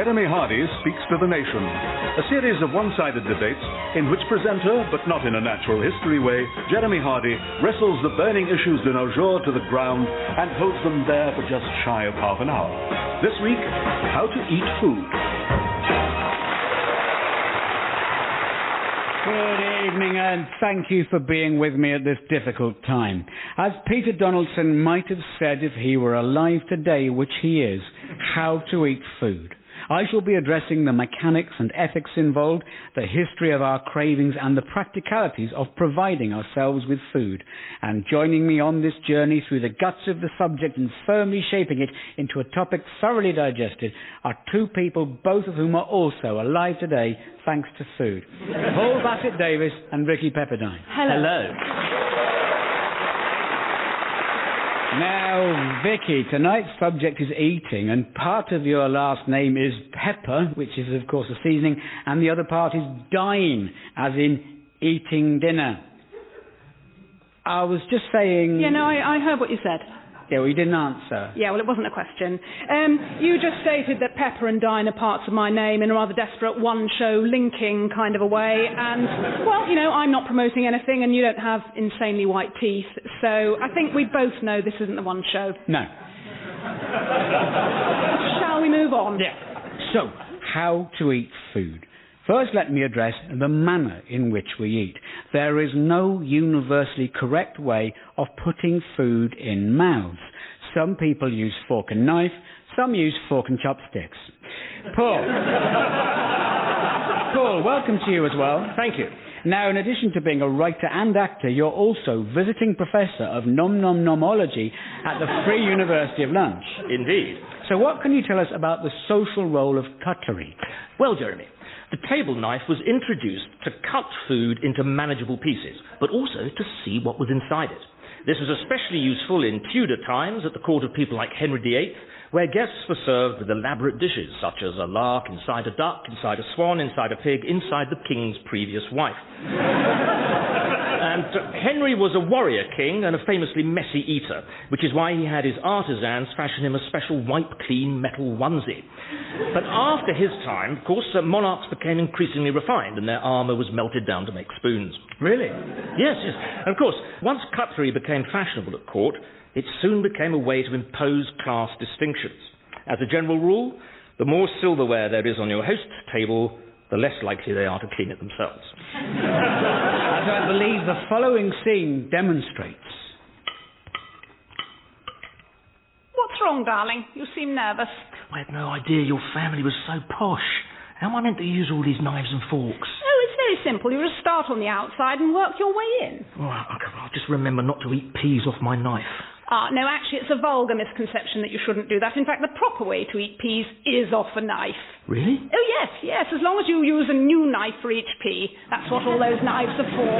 Jeremy Hardy Speaks to the Nation, a series of one-sided debates in which presenter, but not in a natural history way, Jeremy Hardy wrestles the burning issues de nos jours to the ground and holds them there for just shy of half an hour. This week, how to eat food. Good evening, and thank you for being with me at this difficult time. As Peter Donaldson might have said if he were alive today, which he is, how to eat food. I shall be addressing the mechanics and ethics involved, the history of our cravings and the practicalities of providing ourselves with food. And joining me on this journey through the guts of the subject and firmly shaping it into a topic thoroughly digested are two people, both of whom are also alive today thanks to food. Paul Bassett Davies and Vicki Pepperdine. Hello. Now, Vicki, tonight's subject is eating, and part of your last name is Pepper, which is, of course, a seasoning, and the other part is dine, as in eating dinner. I was just saying... Yeah, no, I heard what you said. Yeah, well, you didn't answer. Yeah, well, it wasn't a question. You just stated that Pepper and Dine are parts of my name in a rather desperate one-show linking kind of a way. And, well, you know, I'm not promoting anything and you don't have insanely white teeth. So I think we both know this isn't the one show. No. Shall we move on? Yeah. So, how to eat food. First, let me address the manner in which we eat. There is no universally correct way of putting food in mouths. Some people use fork and knife, some use fork and chopsticks. Paul. Paul, welcome to you as well. Thank you. Now, in addition to being a writer and actor, you're also visiting professor of nom-nom-nomology at the Free University of Lunch. Indeed. So what can you tell us about the social role of cutlery? Well, Jeremy, the table knife was introduced to cut food into manageable pieces, but also to see what was inside it. This was especially useful in Tudor times at the court of people like Henry VIII, where guests were served with elaborate dishes, such as a lark inside a duck, inside a swan, inside a pig, inside the king's previous wife. And Henry was a warrior king and a famously messy eater, which is why he had his artisans fashion him a special wipe-clean metal onesie. But after his time, of course, monarchs became increasingly refined and their armour was melted down to make spoons. Really? Yes, yes. And of course, once cutlery became fashionable at court, it soon became a way to impose class distinctions. As a general rule, the more silverware there is on your host's table, the less likely they are to clean it themselves. As I believe the following scene demonstrates. What's wrong, darling? You seem nervous. I had no idea your family was so posh. How am I meant to use all these knives and forks? Oh, it's very simple. You just start on the outside and work your way in. All right, okay, I'll just remember not to eat peas off my knife. No, actually, it's a vulgar misconception that you shouldn't do that. In fact, the proper way to eat peas is off a knife. Really? Oh, yes, as long as you use a new knife for each pea. That's what all those knives are for.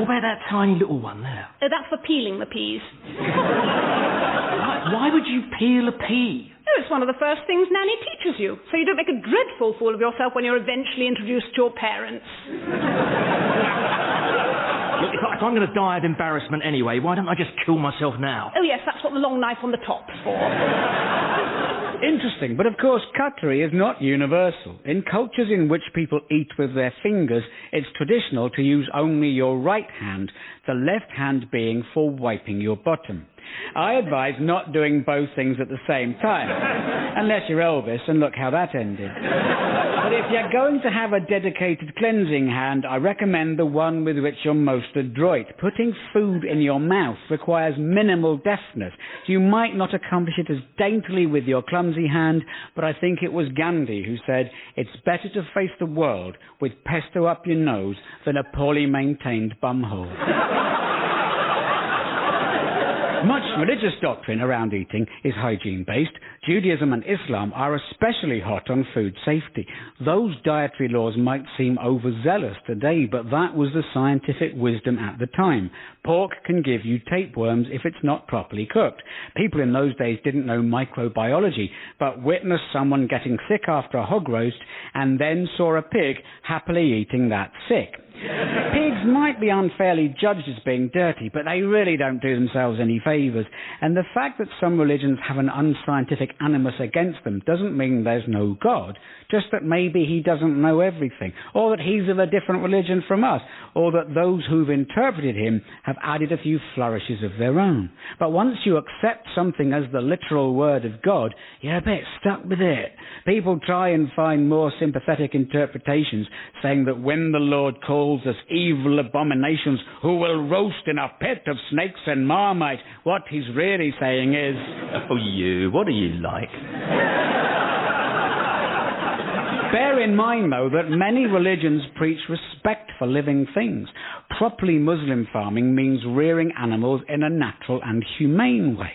What about that tiny little one there? Oh, that's for peeling the peas. Why would you peel a pea? Oh, it's one of the first things Nanny teaches you, so you don't make a dreadful fool of yourself when you're eventually introduced to your parents. Look, if I'm going to die of embarrassment anyway, why don't I just kill myself now? Oh, yes, that's what the long knife on the top's for. Interesting, but of course cutlery is not universal. In cultures in which people eat with their fingers, it's traditional to use only your right hand, the left hand being for wiping your bottom. I advise not doing both things at the same time, unless you're Elvis, and look how that ended. But if you're going to have a dedicated cleansing hand, I recommend the one with which you're most adroit. Putting food in your mouth requires minimal deftness. You might not accomplish it as daintily with your clumsy hand, but I think it was Gandhi who said, it's better to face the world with pesto up your nose than a poorly maintained bumhole. Much religious doctrine around eating is hygiene-based. Judaism and Islam are especially hot on food safety. Those dietary laws might seem overzealous today, but that was the scientific wisdom at the time. Pork can give you tapeworms if it's not properly cooked. People in those days didn't know microbiology, but witnessed someone getting sick after a hog roast and then saw a pig happily eating that sick. Pigs might be unfairly judged as being dirty, but they really don't do themselves any favours. And the fact that some religions have an unscientific animus against them doesn't mean there's no God, just that maybe he doesn't know everything, or that he's of a different religion from us, or that those who've interpreted him have added a few flourishes of their own. But once you accept something as the literal word of God, you're a bit stuck with it. People try and find more sympathetic interpretations, saying that when the Lord calls us evil abominations who will roast in a pit of snakes and marmite, what he's really saying is, "Oh, you, what are you like?" Bear in mind, though, that many religions preach respect for living things. Properly Muslim farming means rearing animals in a natural and humane way.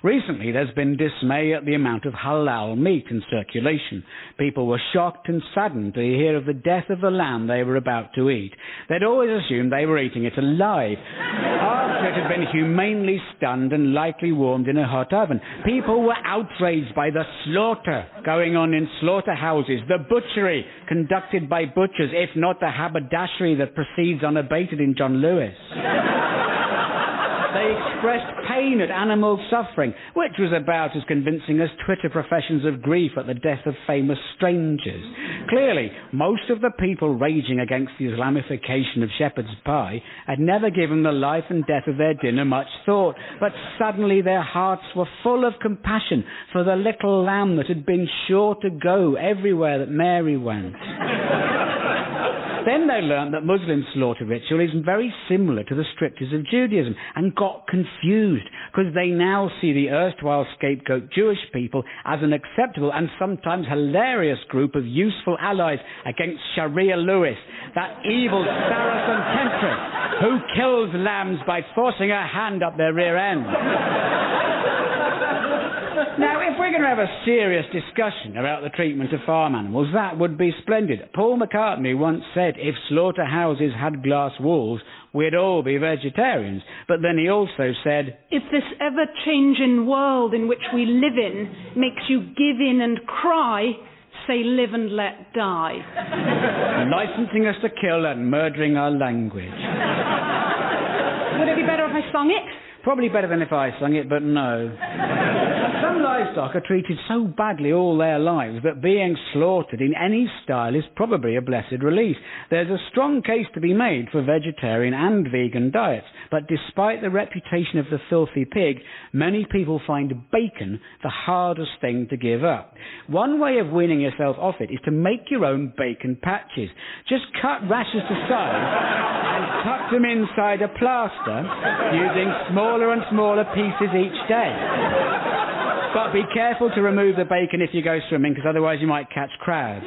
Recently, there's been dismay at the amount of halal meat in circulation. People were shocked and saddened to hear of the death of the lamb they were about to eat. They'd always assumed they were eating it alive, after it had been humanely stunned and lightly warmed in a hot oven. People were outraged by the slaughter going on in slaughterhouses, the butchery conducted by butchers, if not the haberdashery that proceeds unabated in John Lewis. They expressed pain at animal suffering, which was about as convincing as Twitter professions of grief at the death of famous strangers. Clearly, most of the people raging against the Islamification of shepherd's pie had never given the life and death of their dinner much thought, but suddenly their hearts were full of compassion for the little lamb that had been sure to go everywhere that Mary went. Then they learned that Muslim slaughter ritual is very similar to the strictures of Judaism and got confused because they now see the erstwhile scapegoat Jewish people as an acceptable and sometimes hilarious group of useful allies against Sharia Lewis, that evil Saracen temptress who kills lambs by forcing her hand up their rear end. Now, if we're going to have a serious discussion about the treatment of farm animals, that would be splendid. Paul McCartney once said if slaughterhouses had glass walls, we'd all be vegetarians. But then he also said, if this ever-changing world in which we live in makes you give in and cry, say live and let die. Licensing us to kill and murdering our language. Would it be better if I sung it? Probably better than if I sung it, but no. Some livestock are treated so badly all their lives that being slaughtered in any style is probably a blessed release. There's a strong case to be made for vegetarian and vegan diets, but despite the reputation of the filthy pig, many people find bacon the hardest thing to give up. One way of weaning yourself off it is to make your own bacon patches. Just cut rashers to size and tuck them inside a plaster using smaller and smaller pieces each day. But be careful to remove the bacon if you go swimming, because otherwise you might catch crabs.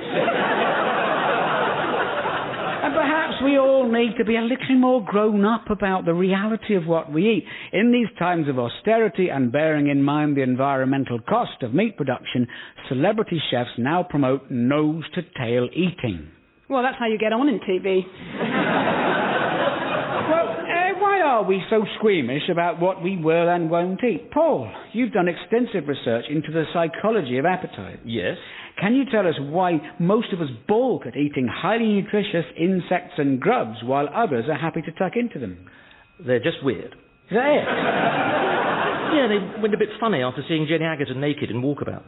And perhaps we all need to be a little more grown up about the reality of what we eat. In these times of austerity and bearing in mind the environmental cost of meat production, celebrity chefs now promote nose-to-tail eating. Well, that's how you get on in TV. Why are we so squeamish about what we will and won't eat? Paul, you've done extensive research into the psychology of appetite. Yes. Can you tell us why most of us balk at eating highly nutritious insects and grubs while others are happy to tuck into them? They're just weird. Is that it? Yeah, they went a bit funny after seeing Jenny Agutter naked in Walkabout.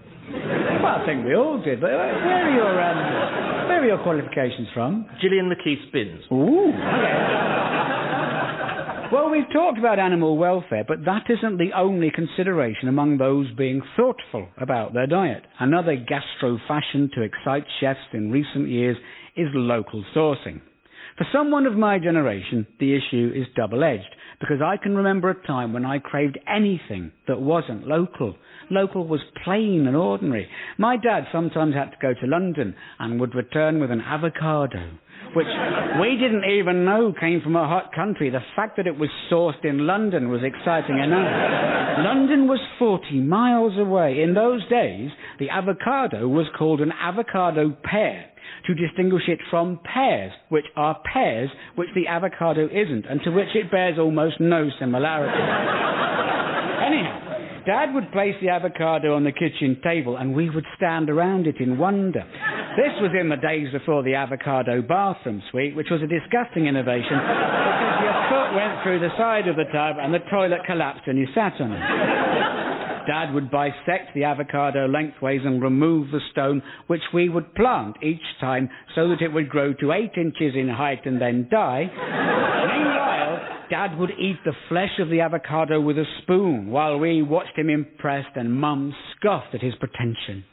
Well, I think we all did. But where are your qualifications from? Gillian McKeith Spins. Ooh. Well, we've talked about animal welfare, but that isn't the only consideration among those being thoughtful about their diet. Another gastro-fashion to excite chefs in recent years is local sourcing. For someone of my generation, the issue is double-edged, because I can remember a time when I craved anything that wasn't local. Local was plain and ordinary. My dad sometimes had to go to London and would return with an avocado, which we didn't even know came from a hot country. The fact that it was sourced in London was exciting enough. London was 40 miles away. In those days, the avocado was called an avocado pear, to distinguish it from pears, which are pears which the avocado isn't, and to which it bears almost no similarity. Anyhow, Dad would place the avocado on the kitchen table and we would stand around it in wonder. This was in the days before the avocado bathroom suite, which was a disgusting innovation because your foot went through the side of the tub and the toilet collapsed and you sat on it. Dad would bisect the avocado lengthways and remove the stone, which we would plant each time so that it would grow to 8 inches in height and then die. Meanwhile, Dad would eat the flesh of the avocado with a spoon while we watched him impressed and Mum scoffed at his pretension.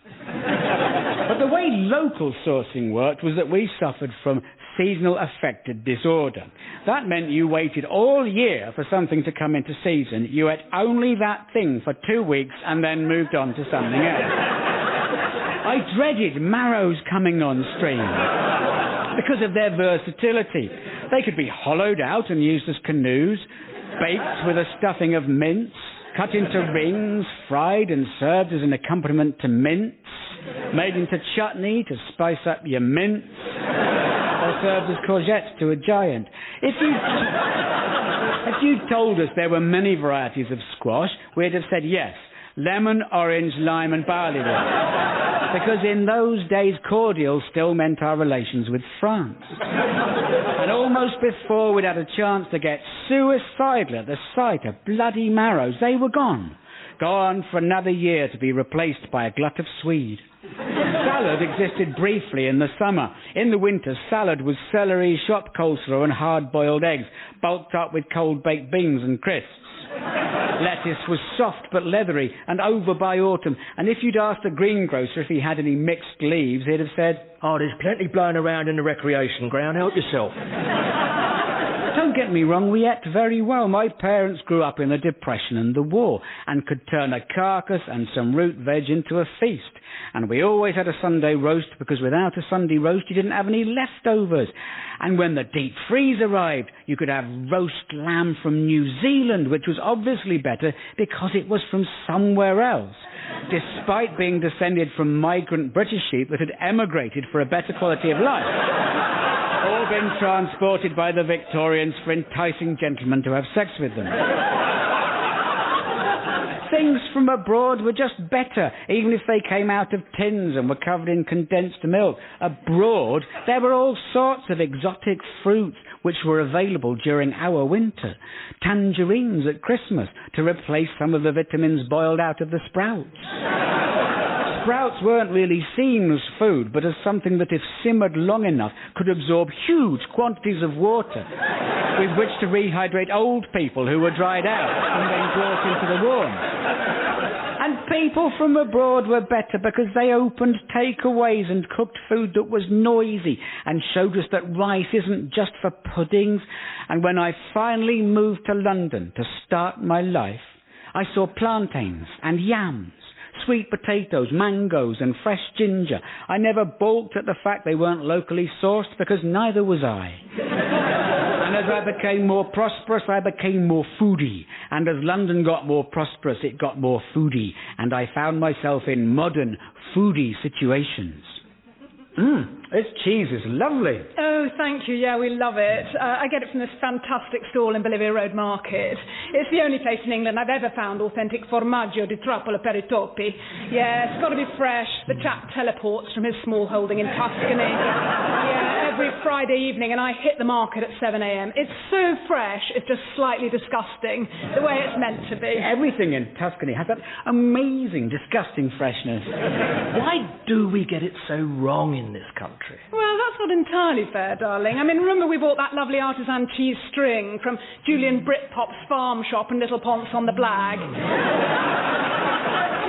But the way local sourcing worked was that we suffered from seasonal affected disorder. That meant you waited all year for something to come into season. You ate only that thing for 2 weeks and then moved on to something else. I dreaded marrows coming on stream because of their versatility. They could be hollowed out and used as canoes, baked with a stuffing of mince, cut into rings, fried and served as an accompaniment to mince, made into chutney to spice up your mince, or served as courgettes to a giant. If you'd told us there were many varieties of squash, we'd have said yes. Lemon, orange, lime and barley wort. Because in those days, cordial still meant our relations with France. And almost before we'd had a chance to get suicidal at the sight of bloody marrows, they were gone. Gone for another year to be replaced by a glut of swede. Salad existed briefly in the summer. In the winter, salad was celery, shop coleslaw and hard-boiled eggs, bulked up with cold-baked beans and crisps. Lettuce was soft but leathery and over by autumn, and if you'd asked a greengrocer if he had any mixed leaves, he'd have said, "Oh, there's plenty blowing around in the recreation ground, help yourself." Don't get me wrong, we ate very well. My parents grew up in the Depression and the war and could turn a carcass and some root veg into a feast. And we always had a Sunday roast because without a Sunday roast you didn't have any leftovers. And when the deep freeze arrived, you could have roast lamb from New Zealand, which was obviously better because it was from somewhere else, despite being descended from migrant British sheep that had emigrated for a better quality of life. All been transported by the Victorians for enticing gentlemen to have sex with them. Things from abroad were just better, even if they came out of tins and were covered in condensed milk. Abroad, there were all sorts of exotic fruits which were available during our winter. Tangerines at Christmas to replace some of the vitamins boiled out of the sprouts. Sprouts weren't really seen as food, but as something that, if simmered long enough, could absorb huge quantities of water with which to rehydrate old people who were dried out and then brought into the warm. And people from abroad were better because they opened takeaways and cooked food that was noisy and showed us that rice isn't just for puddings. And when I finally moved to London to start my life, I saw plantains and yams, sweet potatoes, mangoes and fresh ginger. I never balked at the fact they weren't locally sourced because neither was I. And as I became more prosperous, I became more foodie. And as London got more prosperous, it got more foodie. And I found myself in modern foodie situations. This cheese is lovely. Oh, thank you. Yeah, we love it. I get it from this fantastic stall in Bolivia Road Market. It's the only place in England I've ever found authentic formaggio di trappola per I topi. Yeah, it's got to be fresh. The chap teleports from his small holding in Tuscany. Yeah, every Friday evening, and I hit the market at 7 a.m. It's so fresh, it's just slightly disgusting, the way it's meant to be. Everything in Tuscany has that amazing, disgusting freshness. Why do we get it so wrong in this country? Well, that's not entirely fair, darling. I mean, remember we bought that lovely artisan cheese string from Julian Britpop's farm shop in Little Ponce on the Blag?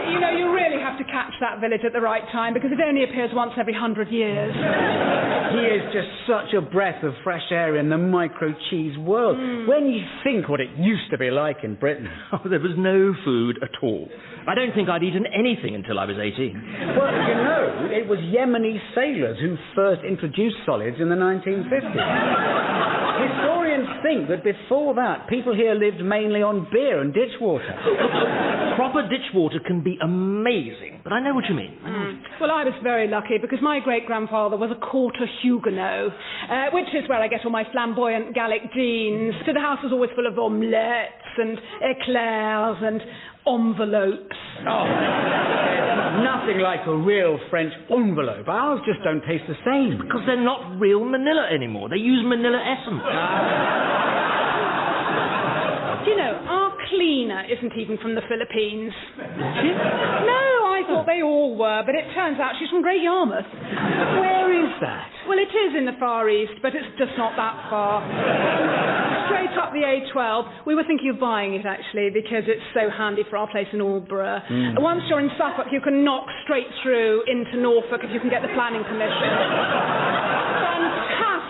You know, you really have to catch that village at the right time because it only appears once every 100 years. He is just such a breath of fresh air in the micro-cheese world. When you think what it used to be like in Britain. Oh, there was no food at all. I don't think I'd eaten anything until I was 18. Well, you know, it was Yemeni sailors who first introduced solids in the 1950s. Historians think that before that, people here lived mainly on beer and ditch water. Proper ditch water can be amazing, but I know what you mean. Well, I was very lucky because my great-grandfather was a quarter Huguenot, which is where I get all my flamboyant Gallic genes. So the house was always full of omelettes and eclairs and envelopes. Oh, there's nothing like a real French envelope. Ours just don't taste the same. Because they're not real Manila anymore. They use Manila essence. Do you know, our cleaner isn't even from the Philippines. No, I thought they all were, but it turns out she's from Great Yarmouth. Where is that? Well, it is in the Far East, but it's just not that far. Straight up the A12. We were thinking of buying it, actually, because it's so handy for our place in Aldborough. Once you're in Suffolk, you can knock straight through into Norfolk if you can get the planning permission.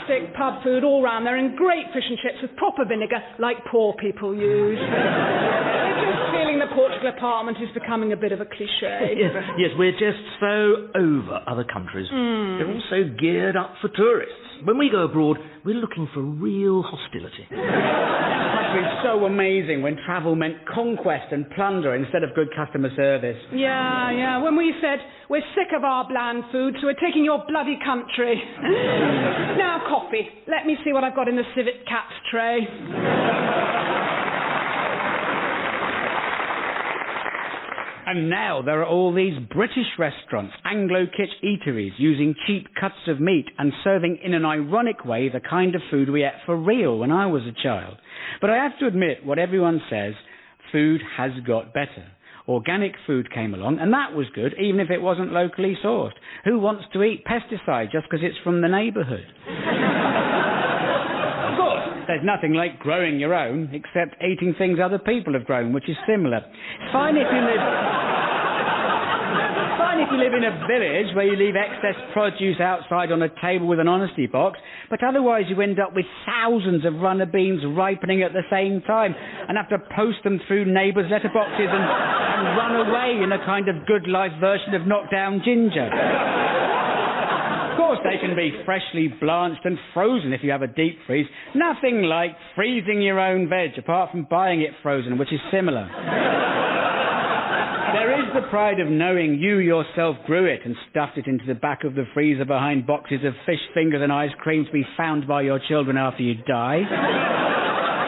Fantastic pub food all round there, and great fish and chips with proper vinegar, like poor people use. It's just feeling the Portugal apartment is becoming a bit of a cliché. Yes, we're just so over other countries. They're all so geared up for tourists. When we go abroad, we're looking for real hostility. It must be so amazing when travel meant conquest and plunder instead of good customer service. Yeah. When we said, we're sick of our bland food, so we're taking your bloody country. Now, coffee. Let me see what I've got in the civet cat's tray. And now there are all these British restaurants, Anglo-kitsch eateries, using cheap cuts of meat and serving in an ironic way the kind of food we ate for real when I was a child. But I have to admit, what everyone says, food has got better. Organic food came along, and that was good, even if it wasn't locally sourced. Who wants to eat pesticide just because it's from the neighbourhood? Of course, there's nothing like growing your own, except eating things other people have grown, which is similar. It's fine if you live in a village where you leave excess produce outside on a table with an honesty box, but otherwise you end up with thousands of runner beans ripening at the same time and have to post them through neighbours' letterboxes and run away in a kind of good life version of knockdown ginger. Of course, they can be freshly blanched and frozen if you have a deep freeze. Nothing like freezing your own veg, apart from buying it frozen, which is similar. There is the pride of knowing you yourself grew it and stuffed it into the back of the freezer behind boxes of fish fingers and ice cream to be found by your children after you die.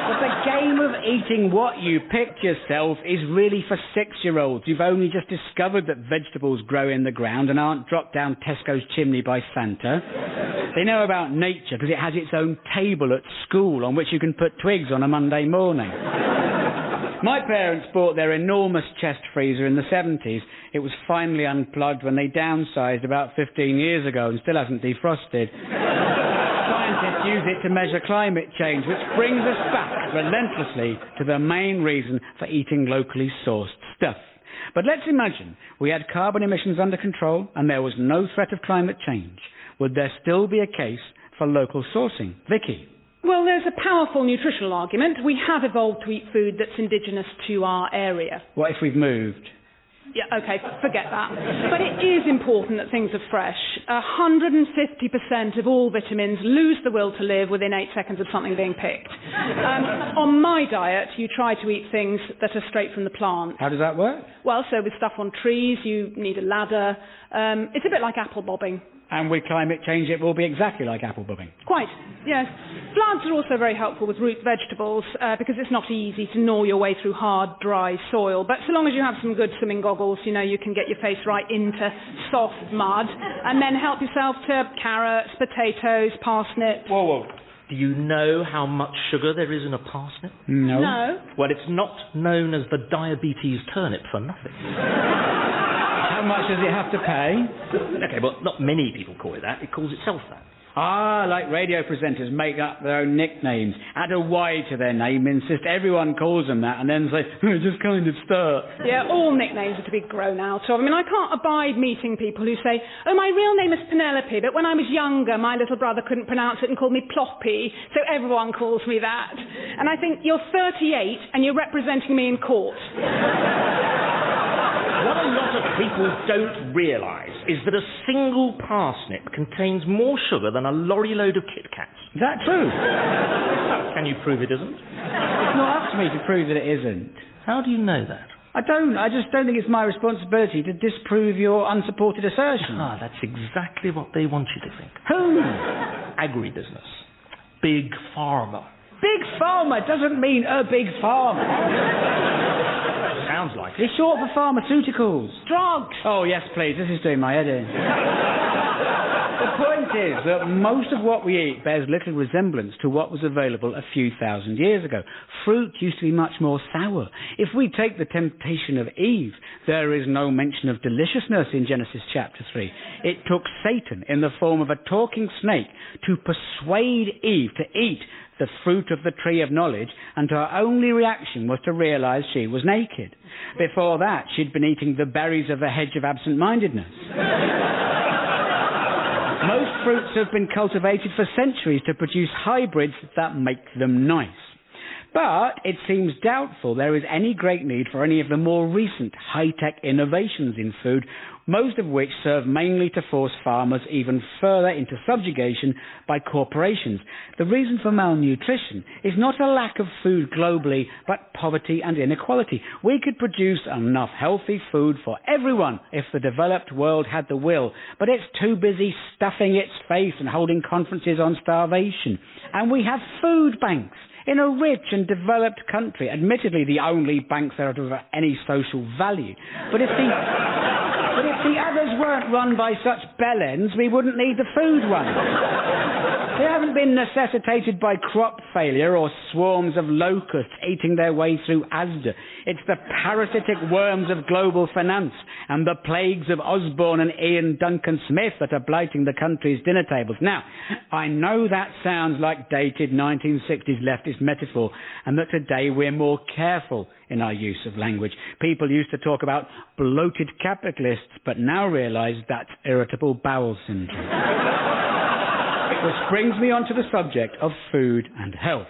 But the game of eating what you picked yourself is really for 6-year-olds who've only just discovered that vegetables grow in the ground and aren't dropped down Tesco's chimney by Santa. They know about nature because it has its own table at school on which you can put twigs on a Monday morning. My parents bought their enormous chest freezer in the 70s. It was finally unplugged when they downsized about 15 years ago and still hasn't defrosted. Scientists use it to measure climate change, which brings us back relentlessly to the main reason for eating locally sourced stuff. But let's imagine we had carbon emissions under control and there was no threat of climate change. Would there still be a case for local sourcing? Vicki? Well, there's a powerful nutritional argument. We have evolved to eat food that's indigenous to our area. What if we've moved? Yeah, OK, forget that. But it is important that things are fresh. 150% of all vitamins lose the will to live within 8 seconds of something being picked. On my diet, you try to eat things that are straight from the plant. How does that work? Well, so with stuff on trees, you need a ladder. It's a bit like apple bobbing. And with climate change, it will be exactly like apple bobbing. Quite, yes. Floods are also very helpful with root vegetables because it's not easy to gnaw your way through hard, dry soil. But so long as you have some good swimming goggles, you know, you can get your face right into soft mud and then help yourself to carrots, potatoes, parsnips. Whoa. Do you know how much sugar there is in a parsnip? No. No. Well, it's not known as the diabetes turnip for nothing. How much does it have to pay? OK, well, not many people call it that. It calls itself that. Ah, like radio presenters make up their own nicknames, add a Y to their name, insist everyone calls them that, and then say, just kind of start. Yeah, all nicknames are to be grown out of. I mean, I can't abide meeting people who say, oh, my real name is Penelope, but when I was younger, my little brother couldn't pronounce it and called me Ploppy, so everyone calls me that. And I think, you're 38 and you're representing me in court. What a lot of people don't realise is that a single parsnip contains more sugar than a lorry load of Kit Kats. Is that true? Can you prove it isn't? It's not up to me to prove that it isn't. How do you know that? I just don't think it's my responsibility to disprove your unsupported assertion. Ah, that's exactly what they want you to think. Who? Agribusiness. Big pharma. Big pharma doesn't mean a big farm. Sounds like it. It's short for pharmaceuticals. Drugs. Oh, yes, please. This is doing my head in. The point is that most of what we eat bears little resemblance to what was available a few thousand years ago. Fruit used to be much more sour. If we take the temptation of Eve, there is no mention of deliciousness in Genesis chapter 3. It took Satan in the form of a talking snake to persuade Eve to eat the fruit of the tree of knowledge, and her only reaction was to realise she was naked. Before that, she'd been eating the berries of the hedge of absent-mindedness. Most fruits have been cultivated for centuries to produce hybrids that make them nice. But it seems doubtful there is any great need for any of the more recent high-tech innovations in food, most of which serve mainly to force farmers even further into subjugation by corporations. The reason for malnutrition is not a lack of food globally, but poverty and inequality. We could produce enough healthy food for everyone if the developed world had the will, but it's too busy stuffing its face and holding conferences on starvation. And we have food banks in a rich and developed country, admittedly the only banks that are of any social value. But if the others weren't run by such bellends, we wouldn't need the food ones. They haven't been necessitated by crop failure or swarms of locusts eating their way through Asda. It's the parasitic worms of global finance and the plagues of Osborne and Ian Duncan Smith that are blighting the country's dinner tables. Now, I know that sounds like dated 1960s leftist metaphor, and that today we're more careful in our use of language. People used to talk about bloated capitalists, but now realise that's irritable bowel syndrome. Which brings me on to the subject of food and health.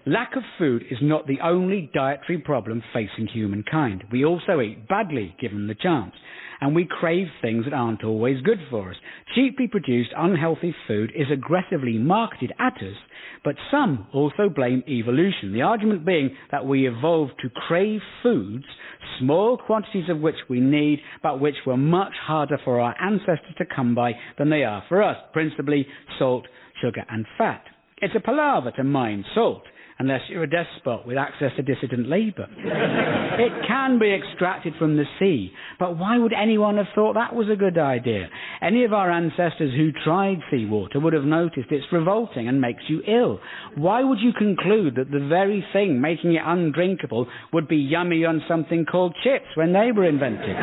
Lack of food is not the only dietary problem facing humankind. We also eat badly, given the chance, and we crave things that aren't always good for us. Cheaply produced, unhealthy food is aggressively marketed at us, but some also blame evolution, the argument being that we evolved to crave foods, small quantities of which we need, but which were much harder for our ancestors to come by than they are for us, principally salt, sugar and fat. It's a palaver to mine salt, unless you're a despot with access to dissident labour. It can be extracted from the sea, but why would anyone have thought that was a good idea? Any of our ancestors who tried seawater would have noticed it's revolting and makes you ill. Why would you conclude that the very thing making it undrinkable would be yummy on something called chips when they were invented?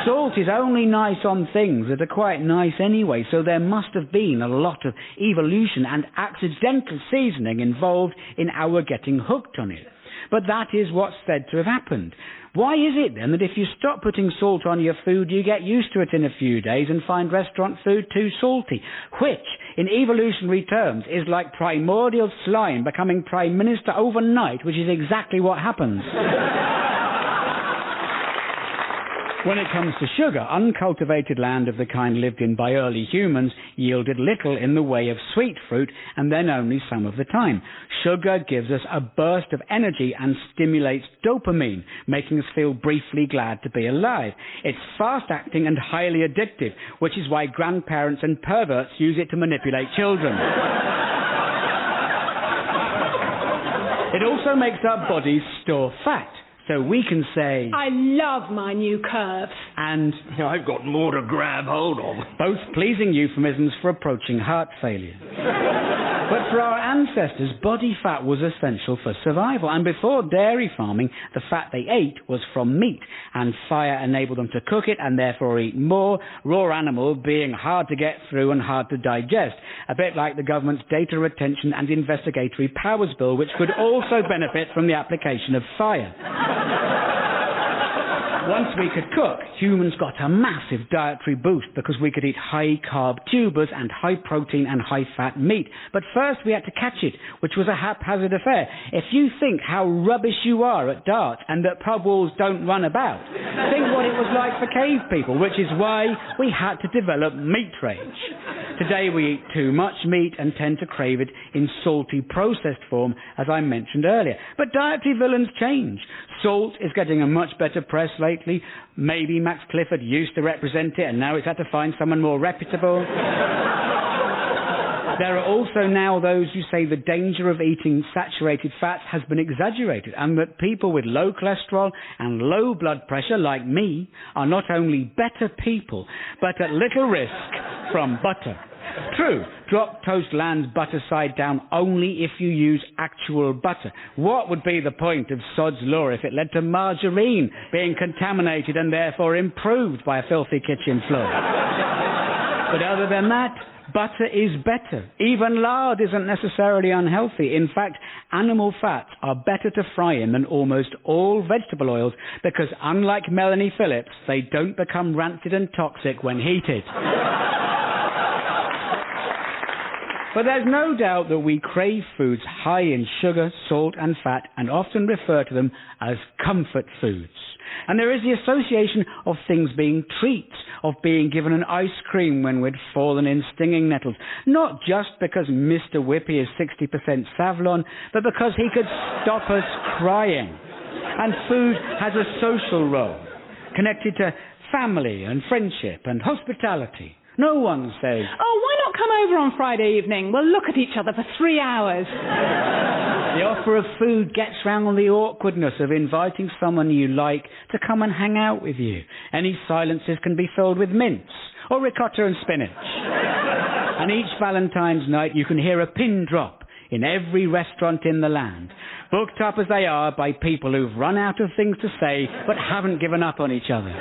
Salt is only nice on things that are quite nice anyway, so there must have been a lot of evolution and accidental seasoning involved in our getting hooked on it. But that is what's said to have happened. Why is it then that if you stop putting salt on your food, you get used to it in a few days and find restaurant food too salty? Which, in evolutionary terms, is like primordial slime becoming Prime Minister overnight, which is exactly what happens. When it comes to sugar, uncultivated land of the kind lived in by early humans yielded little in the way of sweet fruit, and then only some of the time. Sugar gives us a burst of energy and stimulates dopamine, making us feel briefly glad to be alive. It's fast-acting and highly addictive, which is why grandparents and perverts use it to manipulate children. It also makes our bodies store fat. So we can say, I love my new curves. And I've got more to grab hold of. Both pleasing euphemisms for approaching heart failure. But for our ancestors, body fat was essential for survival. And before dairy farming, the fat they ate was from meat. And fire enabled them to cook it and therefore eat more, raw animal being hard to get through and hard to digest. A bit like the government's data retention and investigatory powers bill, which could also benefit from the application of fire. Once we could cook, humans got a massive dietary boost because we could eat high-carb tubers and high-protein and high-fat meat. But first we had to catch it, which was a haphazard affair. If you think how rubbish you are at darts and that pub walls don't run about, think what it was like for cave people, which is why we had to develop meat rage. Today we eat too much meat and tend to crave it in salty processed form, as I mentioned earlier. But dietary villains change. Salt is getting a much better press lately. Maybe Max Clifford used to represent it and now it's had to find someone more reputable. There are also now those who say the danger of eating saturated fats has been exaggerated, and that people with low cholesterol and low blood pressure, like me, are not only better people, but at little risk from butter. True, drop toast lands butter side down only if you use actual butter. What would be the point of Sod's Law if it led to margarine being contaminated and therefore improved by a filthy kitchen floor? But other than that, butter is better. Even lard isn't necessarily unhealthy. In fact, animal fats are better to fry in than almost all vegetable oils because, unlike Melanie Phillips, they don't become rancid and toxic when heated. But there's no doubt that we crave foods high in sugar, salt and fat and often refer to them as comfort foods. And there is the association of things being treats, of being given an ice cream when we'd fallen in stinging nettles, not just because Mr. Whippy is 60% Savlon, but because he could stop us crying. And food has a social role, connected to family and friendship and hospitality. No one says, "Oh, why not come over on Friday evening? We'll look at each other for 3 hours." The offer of food gets round the awkwardness of inviting someone you like to come and hang out with you. Any silences can be filled with mince or ricotta and spinach. And each Valentine's night you can hear a pin drop in every restaurant in the land, booked up as they are by people who've run out of things to say but haven't given up on each other.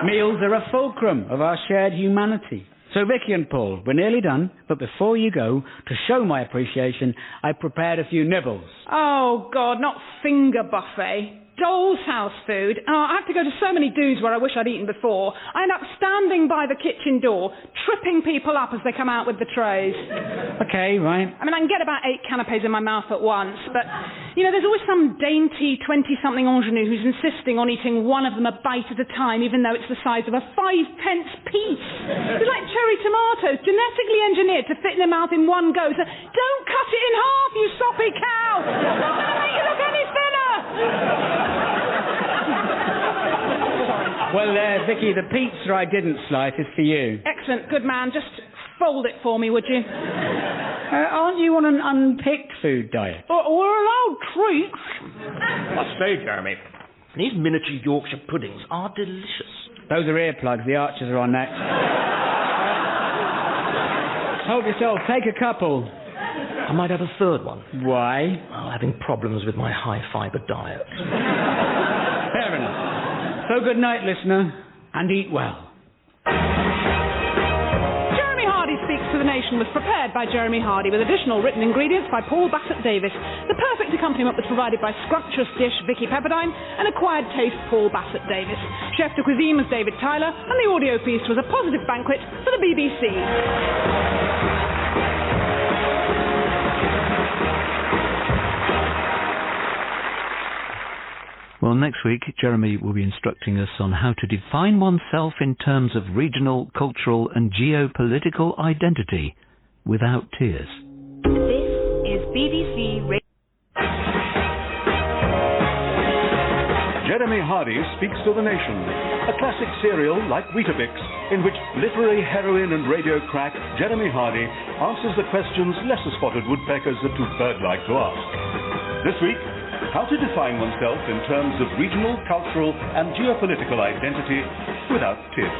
Meals are a fulcrum of our shared humanity. So, Vicki and Paul, we're nearly done, but before you go, to show my appreciation, I prepared a few nibbles. Oh, God, not finger buffet. Doll's house food. Oh, I have to go to so many do's where I wish I'd eaten before. I end up standing by the kitchen door, tripping people up as they come out with the trays. Okay, right. I mean, I can get about 8 canapes in my mouth at once, but, you know, there's always some dainty 20-something ingenue who's insisting on eating one of them a bite at a time, even though it's the size of a 5-pence piece. It's like cherry tomatoes, genetically engineered to fit in the mouth in one go. So don't cut it in half, you soppy cow! It's not going to make you look any thinner! Well, Vicki, the pizza I didn't slice is for you. Excellent, good man. Just fold it for me, would you? Aren't you on an unpicked food diet? We're allowed treats. I say, Jeremy, these miniature Yorkshire puddings are delicious. Those are earplugs. The archers are on next. Help yourself. Take a couple. I might have a third one. Why? I'm having problems with my high-fibre diet. Fair enough. So good night, listener, and eat well. Jeremy Hardy Speaks to the Nation was prepared by Jeremy Hardy with additional written ingredients by Paul Bassett Davies. The perfect accompaniment was provided by scrumptious dish Vicki Pepperdine and acquired taste Paul Bassett Davies. Chef de cuisine was David Tyler, and the audio piece was A Positive Banquet for the BBC. Well, next week, Jeremy will be instructing us on how to define oneself in terms of regional, cultural and geopolitical identity without tears. This is BBC Radio. Jeremy Hardy Speaks to the Nation, a classic serial like Weetabix, in which literary heroine and radio crack Jeremy Hardy answers the questions lesser-spotted woodpeckers are too bird-like to ask. This week, how to define oneself in terms of regional, cultural and geopolitical identity without tears.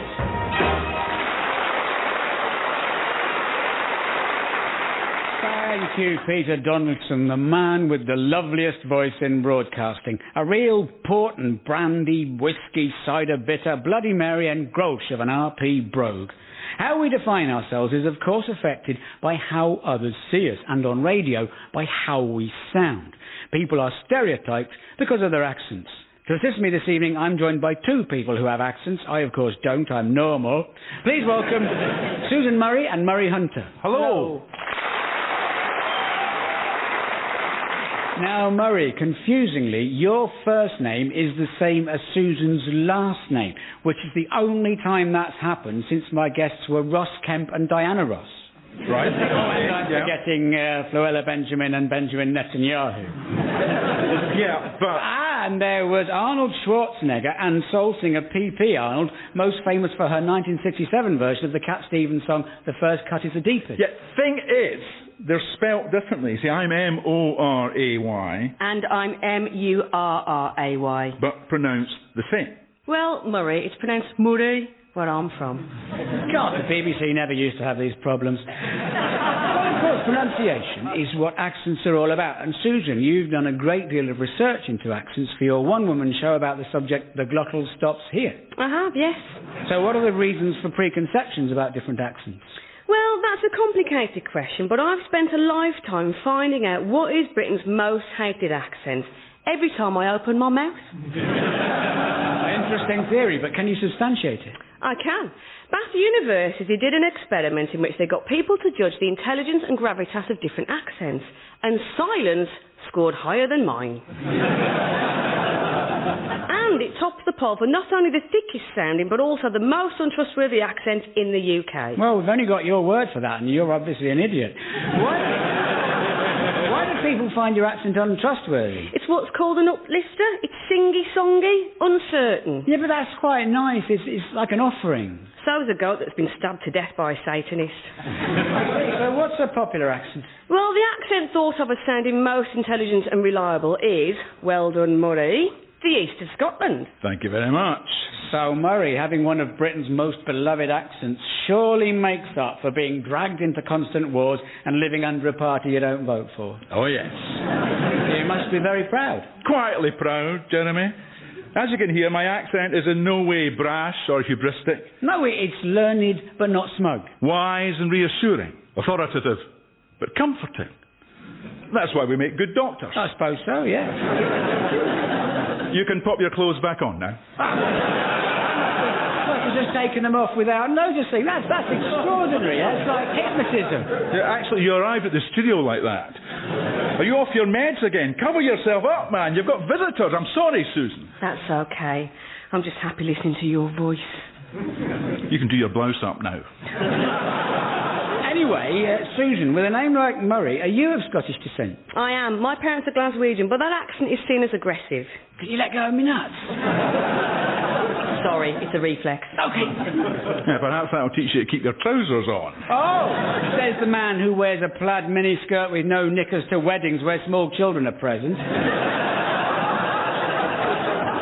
Thank you, Peter Donaldson, the man with the loveliest voice in broadcasting. A real port and brandy, whiskey, cider bitter, Bloody Mary and Grolsch of an RP brogue. How we define ourselves is, of course, affected by how others see us, and on radio, by how we sound. People are stereotyped because of their accents. To assist me this evening, I'm joined by 2 people who have accents. I, of course, don't. I'm normal. Please welcome Susan Murray and Murray Hunter. Hello. Now, Murray, confusingly, your first name is the same as Susan's last name, which is the only time that's happened since my guests were Ross Kemp and Diana Ross. Right. I'm forgetting Floella Benjamin and Benjamin Netanyahu. Yeah, but... And there was Arnold Schwarzenegger and soul singer P.P. Arnold, most famous for her 1967 version of the Cat Stevens song, The First Cut is the Deepest. Yeah, thing is, they're spelt differently. See, I'm M-O-R-A-Y. And I'm M-U-R-R-A-Y. But pronounced the same. Well, Moray, it's pronounced Moray, where I'm from. God, the BBC never used to have these problems. Well, of course, pronunciation is what accents are all about. And Susan, you've done a great deal of research into accents for your one-woman show about the subject, The Glottal Stops Here. I have, yes. So what are the reasons for preconceptions about different accents? Well, that's a complicated question, but I've spent a lifetime finding out what is Britain's most hated accent every time I open my mouth. Interesting theory, but can you substantiate it? I can. Bath University did an experiment in which they got people to judge the intelligence and gravitas of different accents, and silence scored higher than mine. And it topped the poll for not only the thickest sounding, but also the most untrustworthy accent in the UK. Well, we've only got your word for that, and you're obviously an idiot. Why do people find your accent untrustworthy? It's what's called an uplifter. It's singy-songy, uncertain. Yeah, but that's quite nice. It's like an offering. So's a goat that's been stabbed to death by a Satanist. So what's a popular accent? Well, the accent thought of as sounding most intelligent and reliable is, well done, Moray, the east of Scotland. Thank you very much. So Moray, having one of Britain's most beloved accents, surely makes up for being dragged into constant wars and living under a party you don't vote for. Oh, yes. You must be very proud. Quietly proud, Jeremy. As you can hear, my accent is in no way brash or hubristic. No, it's learned but not smug. Wise and reassuring. Authoritative but comforting. That's why we make good doctors. I suppose so, yeah. You can pop your clothes back on now. Well, you've just taken them off without noticing. That's extraordinary. That's like hypnotism. Yeah, actually, you arrived at the studio like that. Are you off your meds again? Cover yourself up, man. You've got visitors. I'm sorry, Susan. That's okay. I'm just happy listening to your voice. You can do your blouse up now. Anyway, Susan, with a name like Moray, are you of Scottish descent? I am. My parents are Glaswegian, but that accent is seen as aggressive. Can you let go of me nuts? Sorry, it's a reflex. Okay. Yeah, perhaps that'll teach you to keep your trousers on. Oh, says the man who wears a plaid miniskirt with no knickers to weddings where small children are present.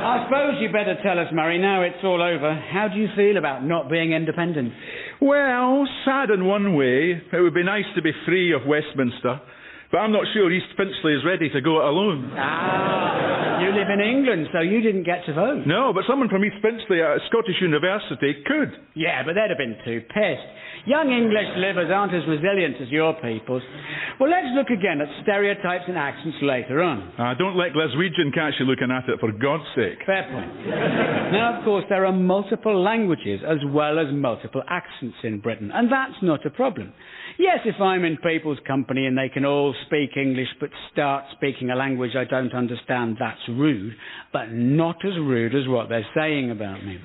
I suppose you better tell us, Moray, now it's all over. How do you feel about not being independent? Well, sad in one way. It would be nice to be free of Westminster. But I'm not sure East Finchley is ready to go it alone. Ah, you live in England, so you didn't get to vote. No, but someone from East Finchley at Scottish University could. Yeah, but they'd have been too pissed. Young English livers aren't as resilient as your peoples. Well, let's look again at stereotypes and accents later on. Don't let Glaswegian catch you looking at it, for God's sake. Fair point. Now, of course, there are multiple languages as well as multiple accents in Britain, and that's not a problem. Yes, if I'm in people's company and they can all speak English but start speaking a language I don't understand, that's rude, but not as rude as what they're saying about me.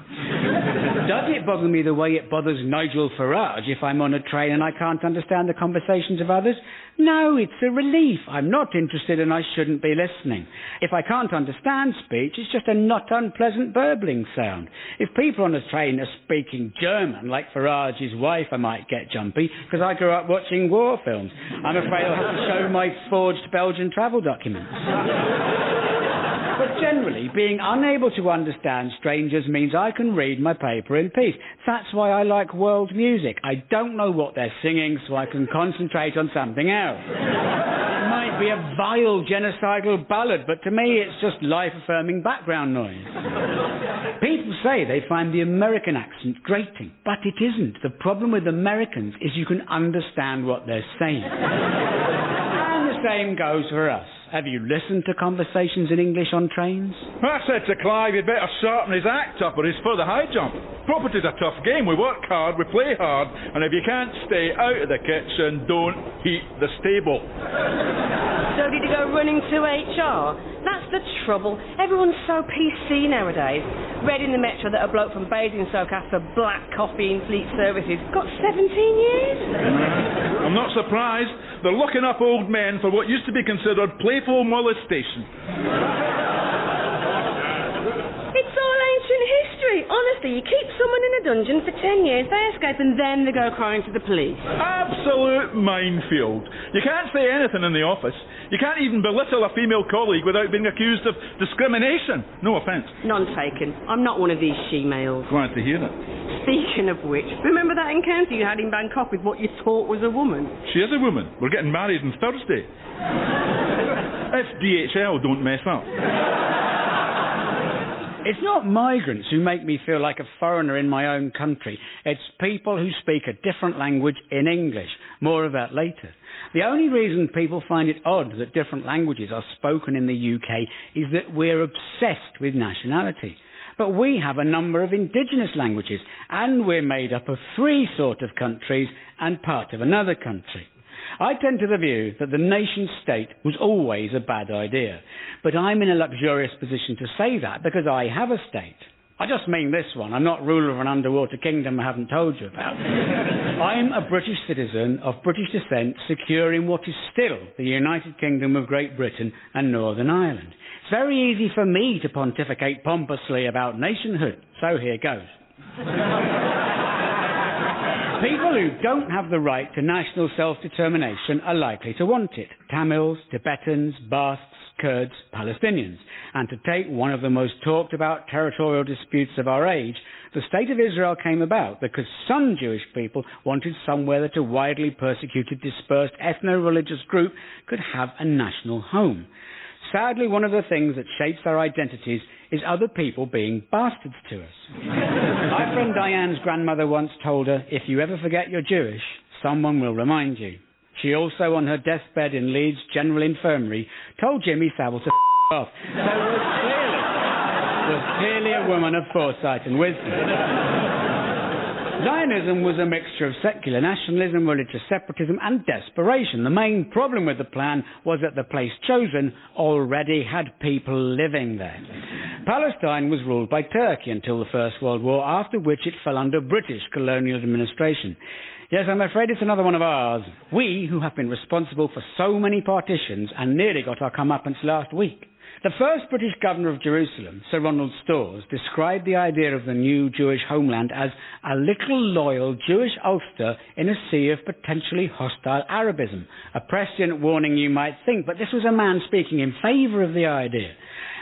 Does it bother me the way it bothers Nigel Farage if I'm on a train and I can't understand the conversations of others? No, it's a relief. I'm not interested and I shouldn't be listening. If I can't understand speech, it's just a not unpleasant burbling sound. If people on a train are speaking German, like Farage's wife, I might get jumpy, because I grew up watching war films. I'm afraid I'll have to show my forged Belgian travel documents. But generally, being unable to understand strangers means I can read my paper in peace. That's why I like world music. I don't know what they're singing, so I can concentrate on something else. It might be a vile genocidal ballad, but to me it's just life-affirming background noise. People say they find the American accent grating, but it isn't. The problem with Americans is you can understand what they're saying. And the same goes for us. Have you listened to conversations in English on trains? I said to Clive he'd better sharpen his act up or he's for the high jump. Property's a tough game. We work hard, we play hard, and if you can't stay out of the kitchen, don't heat the stable. So did you go running to HR? That's the trouble. Everyone's so PC nowadays. Read in the Metro that a bloke from Basingstoke asked for black coffee in Fleet Services. Got 17 years? I'm not surprised. They're looking up old men for what used to be considered playful molestation. honestly, you keep someone in a dungeon for 10 years, they escape and then they go crying to the police. Absolute minefield. You can't say anything in the office. You can't even belittle a female colleague without being accused of discrimination. No offence. None taken. I'm not one of these she-males. Glad to hear it. Speaking of which, remember that encounter you had in Bangkok with what you thought was a woman? She is a woman. We're getting married on Thursday. If DHL don't mess up. It's not migrants who make me feel like a foreigner in my own country. It's people who speak a different language in English. More of that later. The only reason people find it odd that different languages are spoken in the UK is that we're obsessed with nationality. But we have a number of indigenous languages, and we're made up of 3 sort of countries and part of another country. I tend to the view that the nation-state was always a bad idea, but I'm in a luxurious position to say that because I have a state. I just mean this one. I'm not ruler of an underwater kingdom I haven't told you about. I'm a British citizen of British descent, secure in what is still the United Kingdom of Great Britain and Northern Ireland. It's very easy for me to pontificate pompously about nationhood, so here goes. People who don't have the right to national self-determination are likely to want it. Tamils, Tibetans, Basques, Kurds, Palestinians. And to take one of the most talked about territorial disputes of our age, the State of Israel came about because some Jewish people wanted somewhere that a widely persecuted, dispersed, ethno-religious group could have a national home. Sadly, one of the things that shapes our identities is other people being bastards to us. My friend Diane's grandmother once told her, if you ever forget you're Jewish, someone will remind you. She also, on her deathbed in Leeds General Infirmary, told Jimmy Savile to off. So was clearly a woman of foresight and wisdom. Zionism was a mixture of secular nationalism, religious separatism and desperation. The main problem with the plan was that the place chosen already had people living there. Palestine was ruled by Turkey until the First World War, after which it fell under British colonial administration. Yes, I'm afraid it's another one of ours. We, who have been responsible for so many partitions and nearly got our comeuppance last week. The first British governor of Jerusalem, Sir Ronald Storrs, described the idea of the new Jewish homeland as a little loyal Jewish Ulster in a sea of potentially hostile Arabism. A prescient warning, you might think, but this was a man speaking in favour of the idea.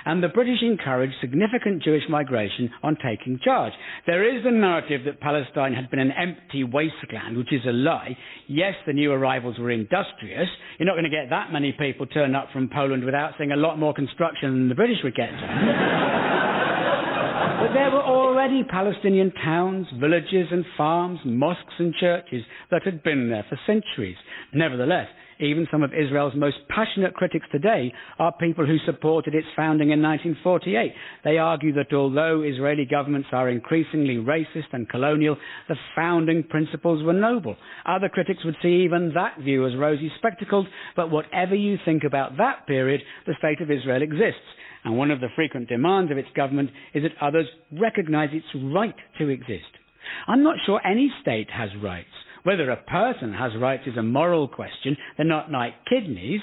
And the British encouraged significant Jewish migration on taking charge. There is the narrative that Palestine had been an empty wasteland, which is a lie. Yes, the new arrivals were industrious. You're not going to get that many people turn up from Poland without seeing a lot more construction than the British would get to. But there were already Palestinian towns, villages and farms, mosques and churches that had been there for centuries. Nevertheless, even some of Israel's most passionate critics today are people who supported its founding in 1948. They argue that although Israeli governments are increasingly racist and colonial, the founding principles were noble. Other critics would see even that view as rosy spectacles, but whatever you think about that period, the State of Israel exists. And one of the frequent demands of its government is that others recognise its right to exist. I'm not sure any state has rights. Whether a person has rights is a moral question. They're not like kidneys.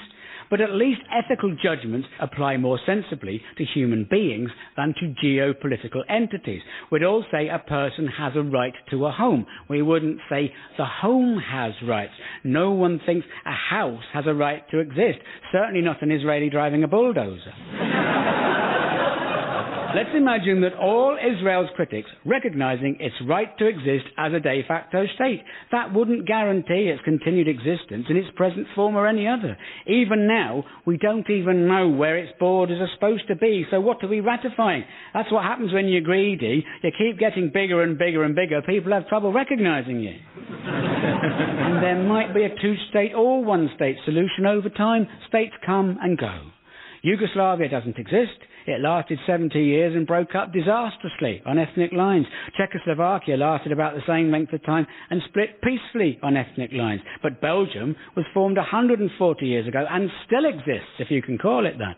But at least ethical judgments apply more sensibly to human beings than to geopolitical entities. We'd all say a person has a right to a home. We wouldn't say the home has rights. No one thinks a house has a right to exist. Certainly not an Israeli driving a bulldozer. Let's imagine that all Israel's critics recognising its right to exist as a de facto state. That wouldn't guarantee its continued existence in its present form or any other. Even now, we don't even know where its borders are supposed to be, so what are we ratifying? That's what happens when you're greedy. You keep getting bigger and bigger and bigger. People have trouble recognising you. And there might be a two-state or one-state solution over time. States come and go. Yugoslavia doesn't exist. It lasted 70 years and broke up disastrously on ethnic lines. Czechoslovakia lasted about the same length of time and split peacefully on ethnic lines. But Belgium was formed 140 years ago and still exists, if you can call it that.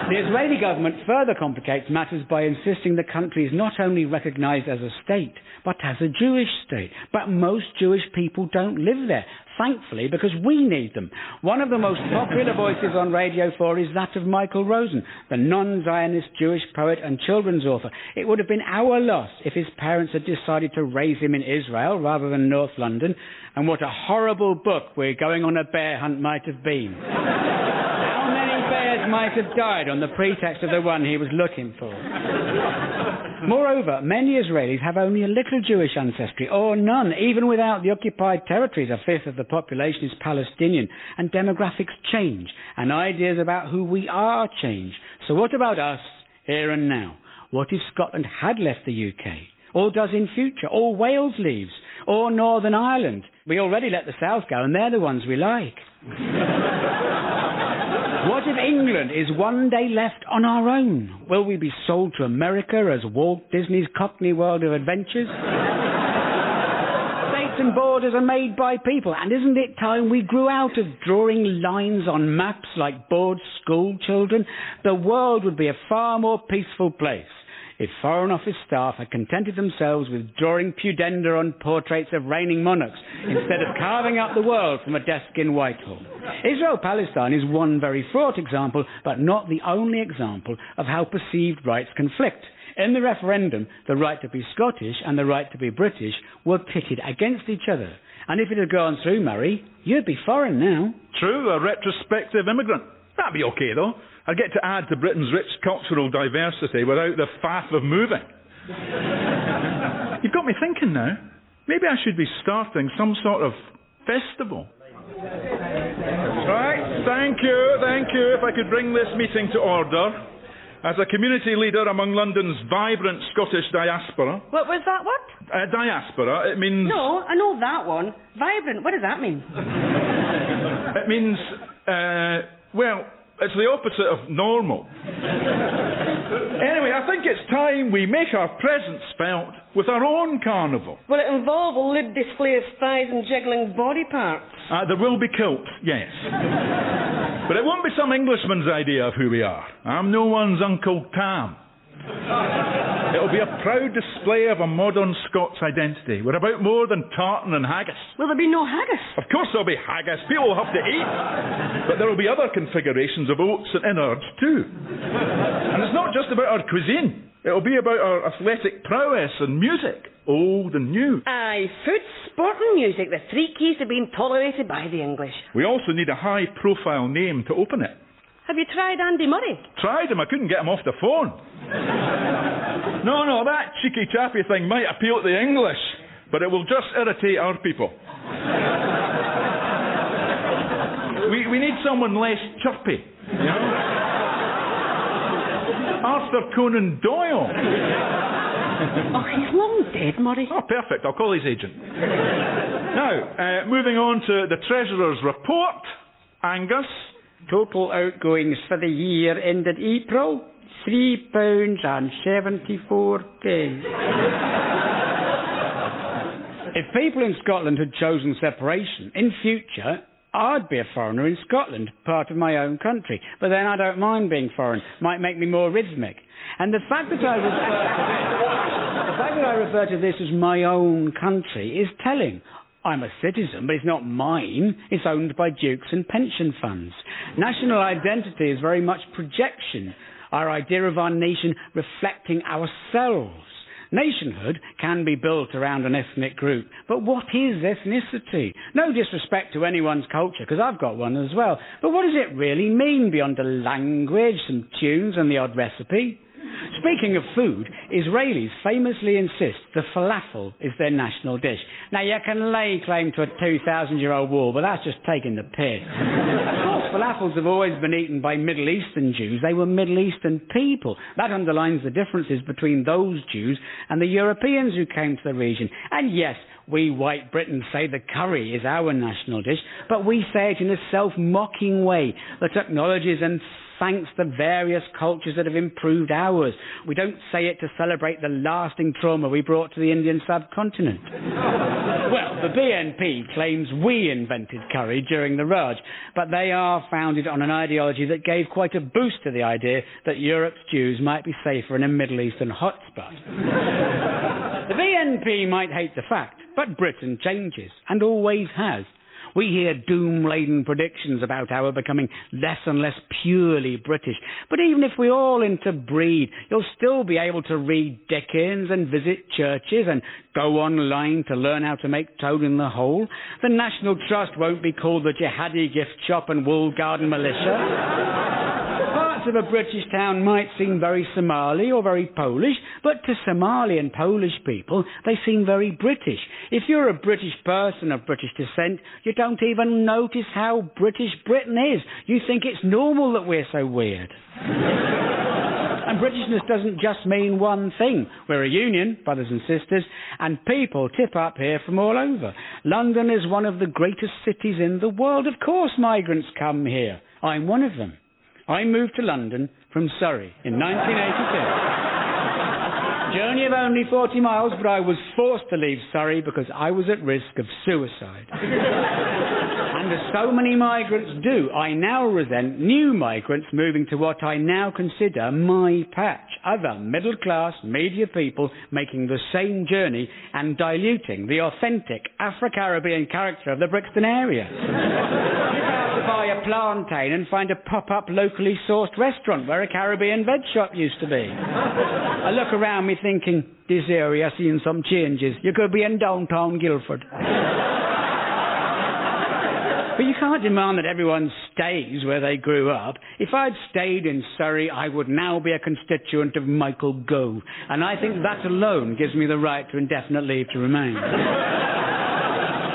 The Israeli government further complicates matters by insisting the country is not only recognised as a state, but as a Jewish state. But most Jewish people don't live there, thankfully, because we need them. One of the most popular voices on Radio 4 is that of Michael Rosen, the non-Zionist Jewish poet and children's author. It would have been our loss if his parents had decided to raise him in Israel rather than North London, and what a horrible book We're Going on a Bear Hunt might have been. How many bears might have died on the pretext of the one he was looking for? Moreover, many Israelis have only a little Jewish ancestry, or none. Even without the occupied territories, a fifth of the population is Palestinian, and demographics change, and ideas about who we are change. So what about us, here and now? What if Scotland had left the UK? Or does in future? Or Wales leaves? Or Northern Ireland? We already let the South go, and they're the ones we like. What if England is one day left on our own? Will we be sold to America as Walt Disney's Cockney World of Adventures? States and borders are made by people, and isn't it time we grew out of drawing lines on maps like bored school children? The world would be a far more peaceful place if Foreign Office staff had contented themselves with drawing pudenda on portraits of reigning monarchs instead of carving up the world from a desk in Whitehall. Israel-Palestine is one very fraught example, but not the only example of how perceived rights conflict. In the referendum, the right to be Scottish and the right to be British were pitted against each other. And if it had gone through, Murray, you'd be foreign now. True, a retrospective immigrant. That'd be okay, though. I'd get to add to Britain's rich cultural diversity without the faff of moving. You've got me thinking now. Maybe I should be starting some sort of festival. Right, thank you. If I could bring this meeting to order. As a community leader among London's vibrant Scottish diaspora... What was that, what? Diaspora, it means... No, I know that one. Vibrant, what does that mean? It means, well, it's the opposite of normal. Anyway, I think it's time we make our presence felt with our own carnival. Will it involve a lewd display of thighs and jiggling body parts? There will be kilt, yes. But it won't be some Englishman's idea of who we are. I'm no one's Uncle Tam. It'll be a proud display of a modern Scots identity. We're about more than tartan and haggis. Will there be no haggis? Of course there'll be haggis. People will have to eat. But there will be other configurations of oats and innards too. And it's not just about our cuisine. It'll be about our athletic prowess and music, old and new. Aye, food, sport and music, the three keys to being tolerated by the English. We also need a high-profile name to open it. Have you tried Andy Murray? Tried him, I couldn't get him off the phone. No, that cheeky chappy thing might appeal to the English, but it will just irritate our people. We need someone less chirpy, you know? Arthur Conan Doyle. Oh, he's long dead, Murray. Oh, perfect. I'll call his agent. Now, moving on to the Treasurer's report. Angus. Total outgoings for the year ended April, £3.74. If people in Scotland had chosen separation, in future, I'd be a foreigner in Scotland, part of my own country. But then I don't mind being foreign. Might make me more rhythmic. And the fact that I refer to this as my own country is telling. I'm a citizen, but it's not mine. It's owned by dukes and pension funds. National identity is very much projection, our idea of our nation reflecting ourselves. Nationhood can be built around an ethnic group, but what is ethnicity? No disrespect to anyone's culture, because I've got one as well, but what does it really mean beyond a language, some tunes and the odd recipe? Speaking of food, Israelis famously insist the falafel is their national dish. Now, you can lay claim to a 2,000-year-old war, but that's just taking the piss. Of course, falafels have always been eaten by Middle Eastern Jews. They were Middle Eastern people. That underlines the differences between those Jews and the Europeans who came to the region. And yes, we white Britons say the curry is our national dish, but we say it in a self-mocking way that acknowledges and thanks the various cultures that have improved ours. We don't say it to celebrate the lasting trauma we brought to the Indian subcontinent. Well, the BNP claims we invented curry during the Raj, but they are founded on an ideology that gave quite a boost to the idea that Europe's Jews might be safer in a Middle Eastern hotspot. The BNP might hate the fact, but Britain changes, and always has. We hear doom-laden predictions about our becoming less and less purely British. But even if we all interbreed, you'll still be able to read Dickens and visit churches and go online to learn how to make toad in the hole. The National Trust won't be called the Jihadi Gift Shop and Wool Garden Militia. Parts of a British town might seem very Somali or very Polish, but to Somali and Polish people, they seem very British. If you're a British person of British descent, you don't even notice how British Britain is. You think it's normal that we're so weird. And Britishness doesn't just mean one thing. We're a union, brothers and sisters, and people tip up here from all over. London is one of the greatest cities in the world. Of course migrants come here. I'm one of them. I moved to London from Surrey in 1982. Journey of only 40 miles, but I was forced to leave Surrey because I was at risk of suicide. And as so many migrants do, I now resent new migrants moving to what I now consider my patch. Other middle-class, media people making the same journey and diluting the authentic Afro-Caribbean character of the Brixton area. To buy a plantain and find a pop-up locally sourced restaurant where a Caribbean veg shop used to be. I look around me thinking, this area seeing some changes. You could be in downtown Guildford. But you can't demand that everyone stays where they grew up. If I'd stayed in Surrey, I would now be a constituent of Michael Gove. And I think that alone gives me the right to indefinite leave to remain.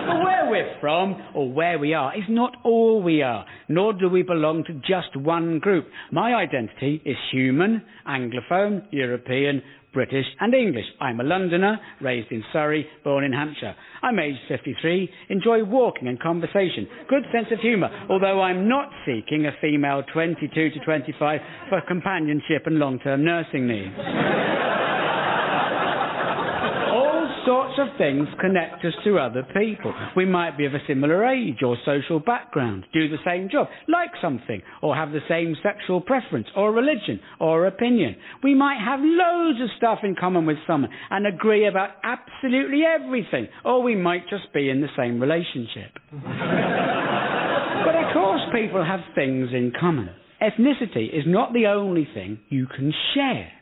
But where we're from, or where we are, is not all we are, nor do we belong to just one group. My identity is human, Anglophone, European, British and English. I'm a Londoner, raised in Surrey, born in Hampshire. I'm aged 53, enjoy walking and conversation, good sense of humour, although I'm not seeking a female 22 to 25 for companionship and long-term nursing needs. Sorts of things connect us to other people. We might be of a similar age or social background, do the same job, like something, or have the same sexual preference or religion or opinion. We might have loads of stuff in common with someone and agree about absolutely everything, or we might just be in the same relationship. But of course people have things in common. Ethnicity is not the only thing you can share.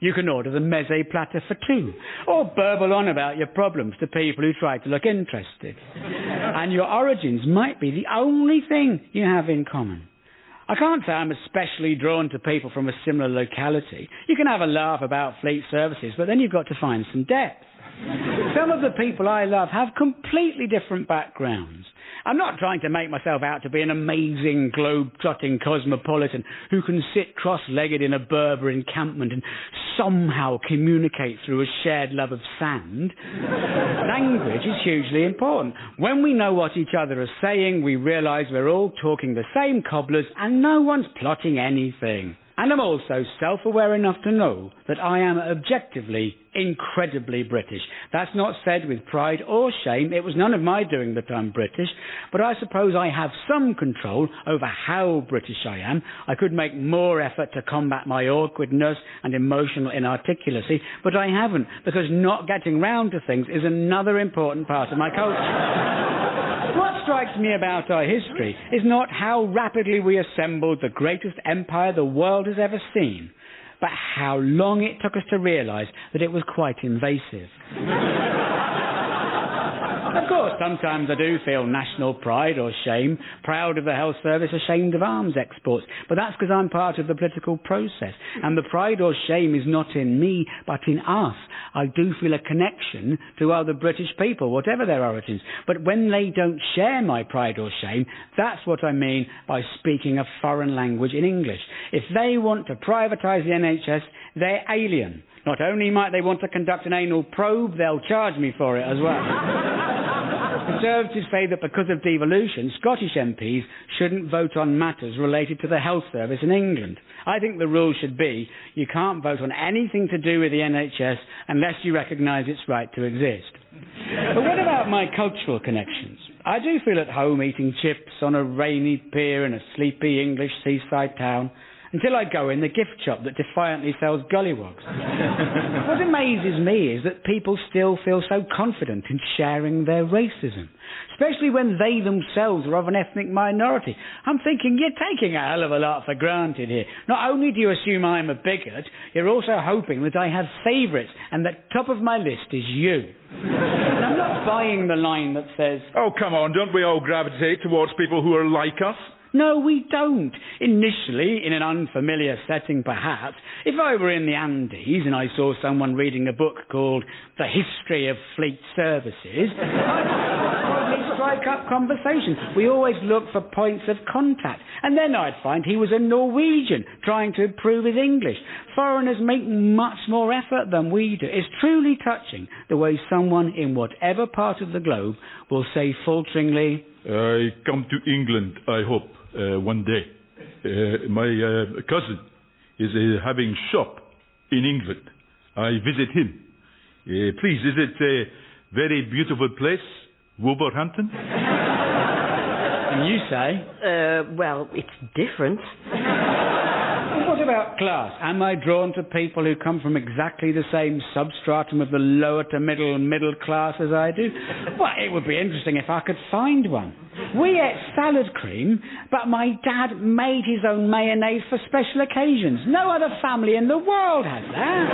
You can order the meze platter for two, or burble on about your problems to people who try to look interested. And your origins might be the only thing you have in common. I can't say I'm especially drawn to people from a similar locality. You can have a laugh about fleet services, but then you've got to find some depth. Some of the people I love have completely different backgrounds. I'm not trying to make myself out to be an amazing, globe-trotting cosmopolitan who can sit cross-legged in a Berber encampment and somehow communicate through a shared love of sand. Language is hugely important. When we know what each other are saying, we realise we're all talking the same cobblers and no one's plotting anything. And I'm also self-aware enough to know that I am objectively incredibly British. That's not said with pride or shame. It was none of my doing that I'm British, but I suppose I have some control over how British I am. I could make more effort to combat my awkwardness and emotional inarticulacy, but I haven't, because not getting round to things is another important part of my culture. What strikes me about our history is not how rapidly we assembled the greatest empire the world has ever seen, but how long it took us to realise that it was quite invasive. Of course, sometimes I do feel national pride or shame, proud of the health service, ashamed of arms exports, but that's because I'm part of the political process, and the pride or shame is not in me, but in us. I do feel a connection to other British people, whatever their origins, but when they don't share my pride or shame, that's what I mean by speaking a foreign language in English. If they want to privatise the NHS, they're alien. Not only might they want to conduct an anal probe, they'll charge me for it as well. Conservatives say that because of devolution, Scottish MPs shouldn't vote on matters related to the health service in England. I think the rule should be you can't vote on anything to do with the NHS unless you recognise its right to exist. But what about my cultural connections? I do feel at home eating chips on a rainy pier in a sleepy English seaside town, until I go in the gift shop that defiantly sells gollywogs. What amazes me is that people still feel so confident in sharing their racism, especially when they themselves are of an ethnic minority. I'm thinking, you're taking a hell of a lot for granted here. Not only do you assume I'm a bigot, you're also hoping that I have favourites, and that top of my list is you. And I'm not buying the line that says, Oh, come on, don't we all gravitate towards people who are like us? no, we don't. Initially, in an unfamiliar setting perhaps, if I were in the Andes and I saw someone reading a book called The History of Fleet Services, I'd probably strike up conversation. We always look for points of contact. And then I'd find he was a Norwegian trying to improve his English. Foreigners make much more effort than we do. It's truly touching the way someone in whatever part of the globe will say falteringly, I come to England, I hope, one day. My cousin is having shop in England. I visit him. Please, is it a very beautiful place, Wolverhampton? And you say? Well, it's different. What about class? Am I drawn to people who come from exactly the same substratum of the lower to middle class as I do? Well, it would be interesting if I could find one. We ate salad cream, but my dad made his own mayonnaise for special occasions. No other family in the world has that.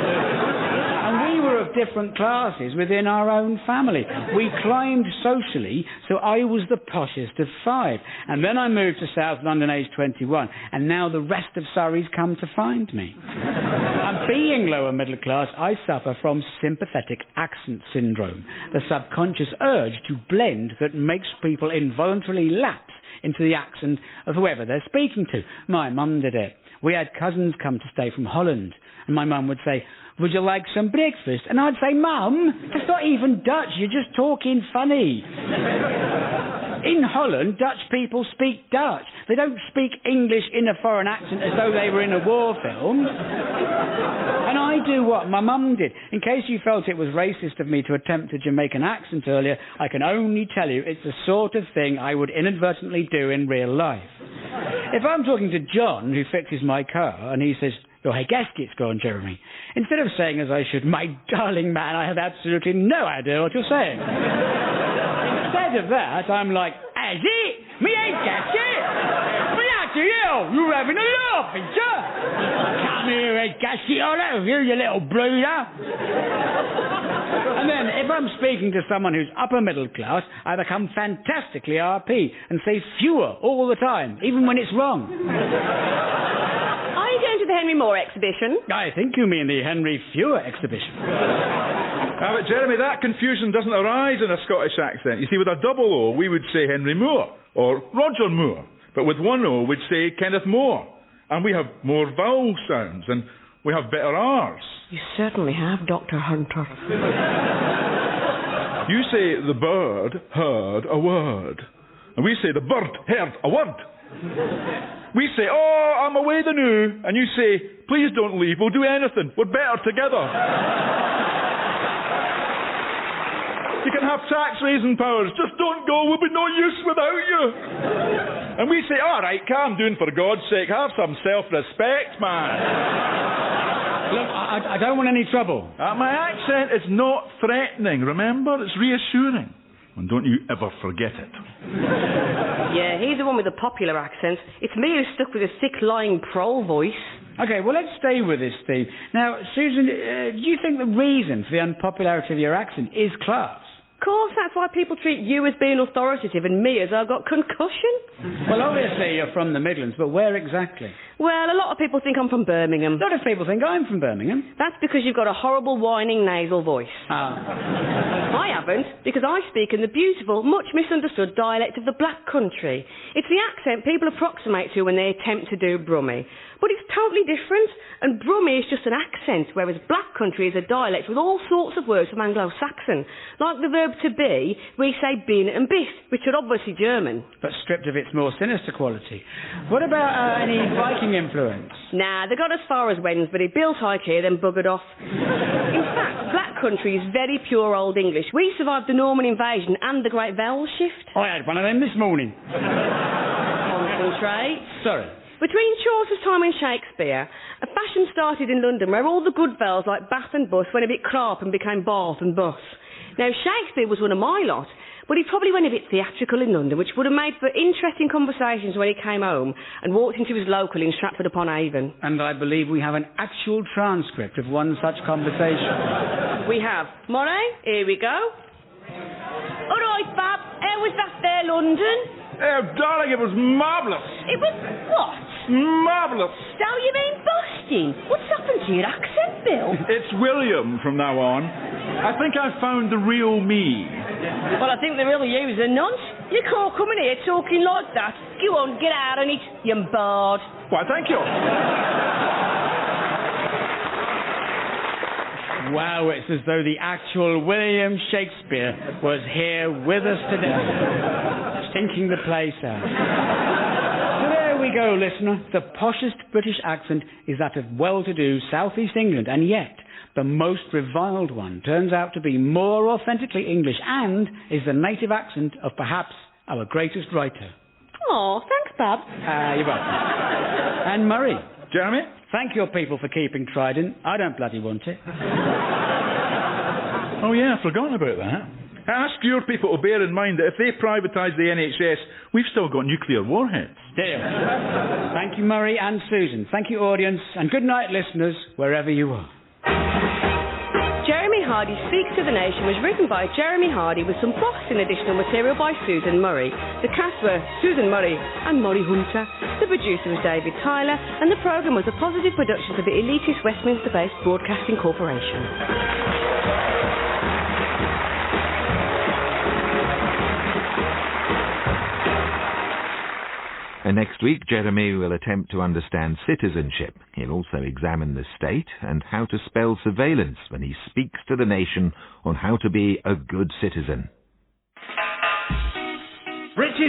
And we were of different classes within our own family. We climbed socially, so I was the poshest of 5. And then I moved to South London aged 21, and now the rest of Surrey's come to find me. And being lower middle class, I suffer from sympathetic accent syndrome, the subconscious urge to blend that makes people involuntarily lapse into the accent of whoever they're speaking to. My mum did it. We had cousins come to stay from Holland, and my mum would say, would you like some breakfast? And I'd say, Mum, that's not even Dutch, you're just talking funny. In Holland, Dutch people speak Dutch. They don't speak English in a foreign accent as though they were in a war film. And I do what my mum did. In case you felt it was racist of me to attempt a Jamaican accent earlier, I can only tell you it's the sort of thing I would inadvertently do in real life. If I'm talking to John, who fixes my car, and he says, oh, hey, gasket's gone, Jeremy, instead of saying as I should, my darling man, I have absolutely no idea what you're saying. Instead of that, I'm like, as it? Me ain't gasket! Bloody hell, you're having a laugh, ain't you? Come here, hey, gasket, all over you, you little brooder. And then, if I'm speaking to someone who's upper middle class, I become fantastically RP and say fewer all the time, even when it's wrong. Are you going to the Henry Moore exhibition? I think you mean the Henry Fewer exhibition. But Jeremy, that confusion doesn't arise in a Scottish accent. You see, with a double O, we would say Henry Moore, or Roger Moore. But with one O, we'd say Kenneth Moore. And we have more vowel sounds, and we have better R's. You certainly have, Dr. Hunter. You say the bird heard a word. And we say the bird heard a word. We say, oh, I'm away the new. And you say, please don't leave, we'll do anything. We're better together. You can have tax-raising powers. Just don't go. We'll be no use without you. And we say, all right, calm down for God's sake. Have some self-respect, man. Look, I don't want any trouble. My accent is not threatening, remember? It's reassuring. And don't you ever forget it. Yeah, he's the one with the popular accent. It's me who's stuck with a thick, lying prole voice. OK, well, let's stay with this theme. Now, Susan, do you think the reason for the unpopularity of your accent is class? Of course, that's why people treat you as being authoritative and me as I've got concussion. Well, obviously you're from the Midlands, but where exactly? Well, a lot of people think I'm from Birmingham. A lot of people think I'm from Birmingham. That's because you've got a horrible whining nasal voice. Ah. I haven't, because I speak in the beautiful, much misunderstood dialect of the Black Country. It's the accent people approximate to when they attempt to do Brummie. But it's totally different, and Brummie is just an accent, whereas Black Country is a dialect with all sorts of words from Anglo-Saxon. Like the verb to be, we say bin and bis, which are obviously German. But stripped of its more sinister quality. What about any Viking influence? Nah, they got as far as Wednesbury, built IKEA, then buggered off. In fact, Black Country is very pure Old English. We survived the Norman invasion and the Great Vowel Shift. I had one of them this morning. Concentrate. Sorry. Between Chaucer's time and Shakespeare, a fashion started in London where all the good vowels like bath and bus went a bit crap and became bath and bus. Now, Shakespeare was one of my lot, but he probably went a bit theatrical in London, which would have made for interesting conversations when he came home and walked into his local in Stratford-upon-Avon. And I believe we have an actual transcript of one such conversation. We have. Moray, here we go. All right, Bab, how was that there, London? Oh, darling, it was marvellous. It was what? Marvellous. So you mean busting? What's happened to your accent, Bill? It's William from now on. I think I've found the real me. Well, I think the real you's a nonce. You can't come in here talking like that. Go on, get out on it, you bard. Why, thank you. Wow, it's as though the actual William Shakespeare was here with us today, thinking the place out. So there we go, listener. The poshest British accent is that of well-to-do South East England, and yet the most reviled one turns out to be more authentically English and is the native accent of perhaps our greatest writer. Oh, thanks, Bab. You're welcome. And Murray. Jeremy? Thank your people for keeping Trident. I don't bloody want it. Oh, yeah, I've forgotten about that. Ask your people to bear in mind that if they privatise the NHS, we've still got nuclear warheads. Deal. Thank you, Murray and Susan. Thank you, audience. And good night, listeners, wherever you are. Jeremy Hardy Speaks to the Nation was written by Jeremy Hardy with some boxing additional material by Susan Murray. The cast were Susan Murray and Murray Hunter. The producer was David Tyler, and the programme was a positive production for the elitist Westminster-based Broadcasting Corporation. And next week, Jeremy will attempt to understand citizenship. He'll also examine the state and how to spell surveillance when he speaks to the nation on how to be a good citizen.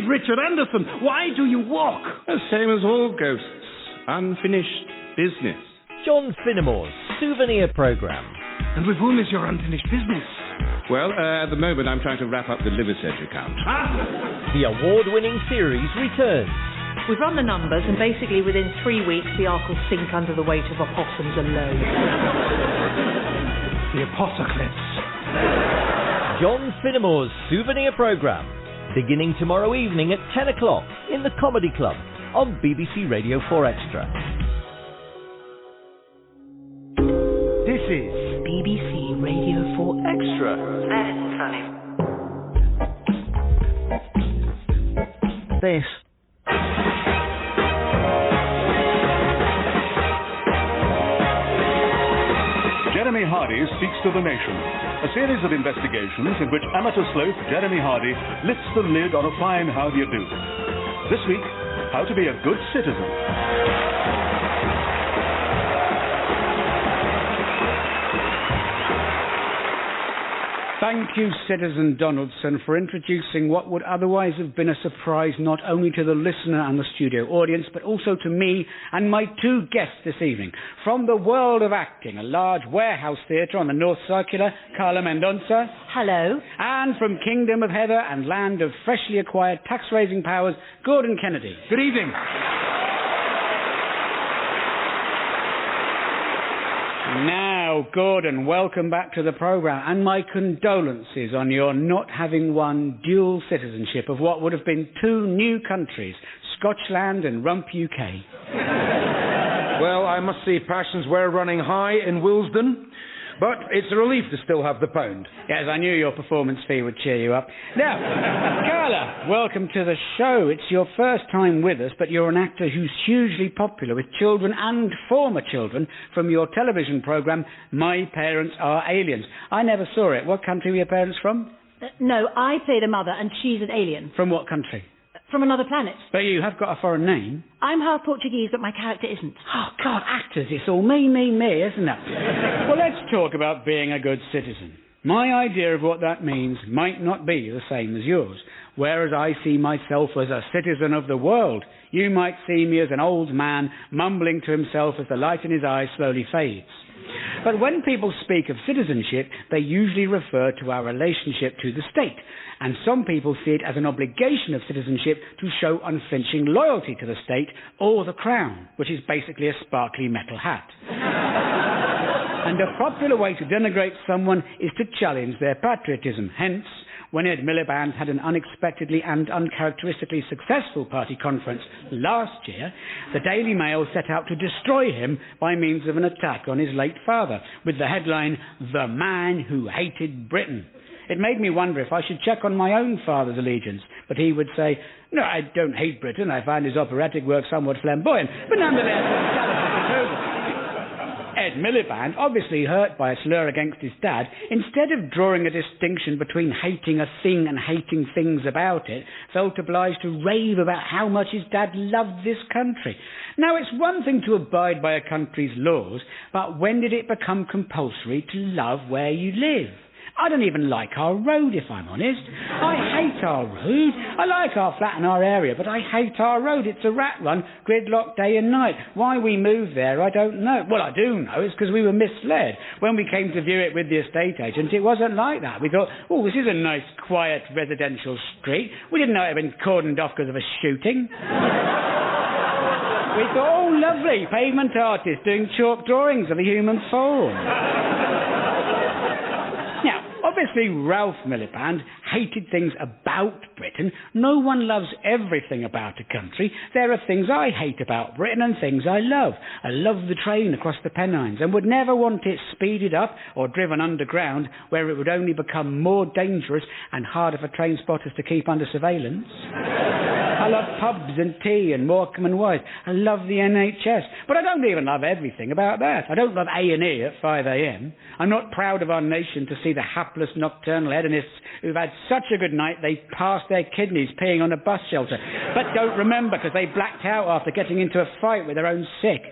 Richard Anderson, why do you walk? The same as all ghosts. Unfinished business. John Finnemore's souvenir programme. And with whom is your unfinished business? Well, at the moment I'm trying to wrap up the Liversedge account. The award-winning series returns. We've run the numbers, and basically within 3 weeks the Ark will sink under the weight of opossums alone. The apocalypse. John Finnemore's souvenir programme, beginning tomorrow evening at 10 o'clock in the Comedy Club on BBC Radio 4 Extra. This is BBC Radio 4 Extra. That isn't funny. This. Jeremy Hardy Speaks to the Nation, a series of investigations in which amateur sleuth Jeremy Hardy lifts the lid on a fine how do you do. This week, how to be a good citizen. Thank you, Citizen Donaldson, for introducing what would otherwise have been a surprise not only to the listener and the studio audience, but also to me and my two guests this evening. From the world of acting, a large warehouse theatre on the North Circular, Carla Mendonça. Hello. And from Kingdom of Heather and land of freshly acquired tax-raising powers, Gordon Kennedy. Good evening. Now, Gordon, welcome back to the programme, and my condolences on your not having won dual citizenship of what would have been two new countries, Scotland and Rump UK. Well, I must say passions were running high in Willesden. But it's a relief to still have the pound. Yes, I knew your performance fee would cheer you up. Now, Carla, welcome to the show. It's your first time with us, but you're an actor who's hugely popular with children and former children from your television programme, My Parents Are Aliens. I never saw it. What country were your parents from? No, I played a mother and she's an alien. From what country? From another planet. But you have got a foreign name. I'm half Portuguese, but my character isn't. Oh, God, actors, it's all me, isn't it? Well, let's talk about being a good citizen. My idea of what that means might not be the same as yours. Whereas I see myself as a citizen of the world, you might see me as an old man mumbling to himself as the light in his eyes slowly fades. But when people speak of citizenship, they usually refer to our relationship to the state. And some people see it as an obligation of citizenship to show unflinching loyalty to the state or the crown, which is basically a sparkly metal hat. And a popular way to denigrate someone is to challenge their patriotism. Hence, when Ed Miliband had an unexpectedly and uncharacteristically successful party conference last year, the Daily Mail set out to destroy him by means of an attack on his late father, with the headline, "The Man Who Hated Britain." It made me wonder if I should check on my own father's allegiance, but he would say, "No, I don't hate Britain. I find his operatic work somewhat flamboyant, but nonetheless, Ed Miliband, obviously hurt by a slur against his dad, instead of drawing a distinction between hating a thing and hating things about it, felt obliged to rave about how much his dad loved this country. Now, it's one thing to abide by a country's laws, but when did it become compulsory to love where you live? I don't even like our road, if I'm honest. I hate our road. I like our flat and our area, but I hate our road. It's a rat run, gridlock day and night. Why we moved there, I don't know. Well, I do know. It's because we were misled. When we came to view it with the estate agent, it wasn't like that. We thought, oh, this is a nice, quiet residential street. We didn't know it had been cordoned off because of a shooting. We thought, oh, lovely, pavement artist doing chalk drawings of the human form. Now, obviously Ralph Miliband hated things about Britain. No one loves everything about a country. There are things I hate about Britain and things I love. I love the train across the Pennines and would never want it speeded up or driven underground, where it would only become more dangerous and harder for train spotters to keep under surveillance. I love pubs and tea and Morecambe and Wise. I love the NHS. But I don't even love everything about that. I don't love A&E at 5 a.m. I'm not proud of our nation to see the hapless nocturnal hedonists who've had such a good night they passed their kidneys peeing on a bus shelter, but don't remember because they blacked out after getting into a fight with their own sick.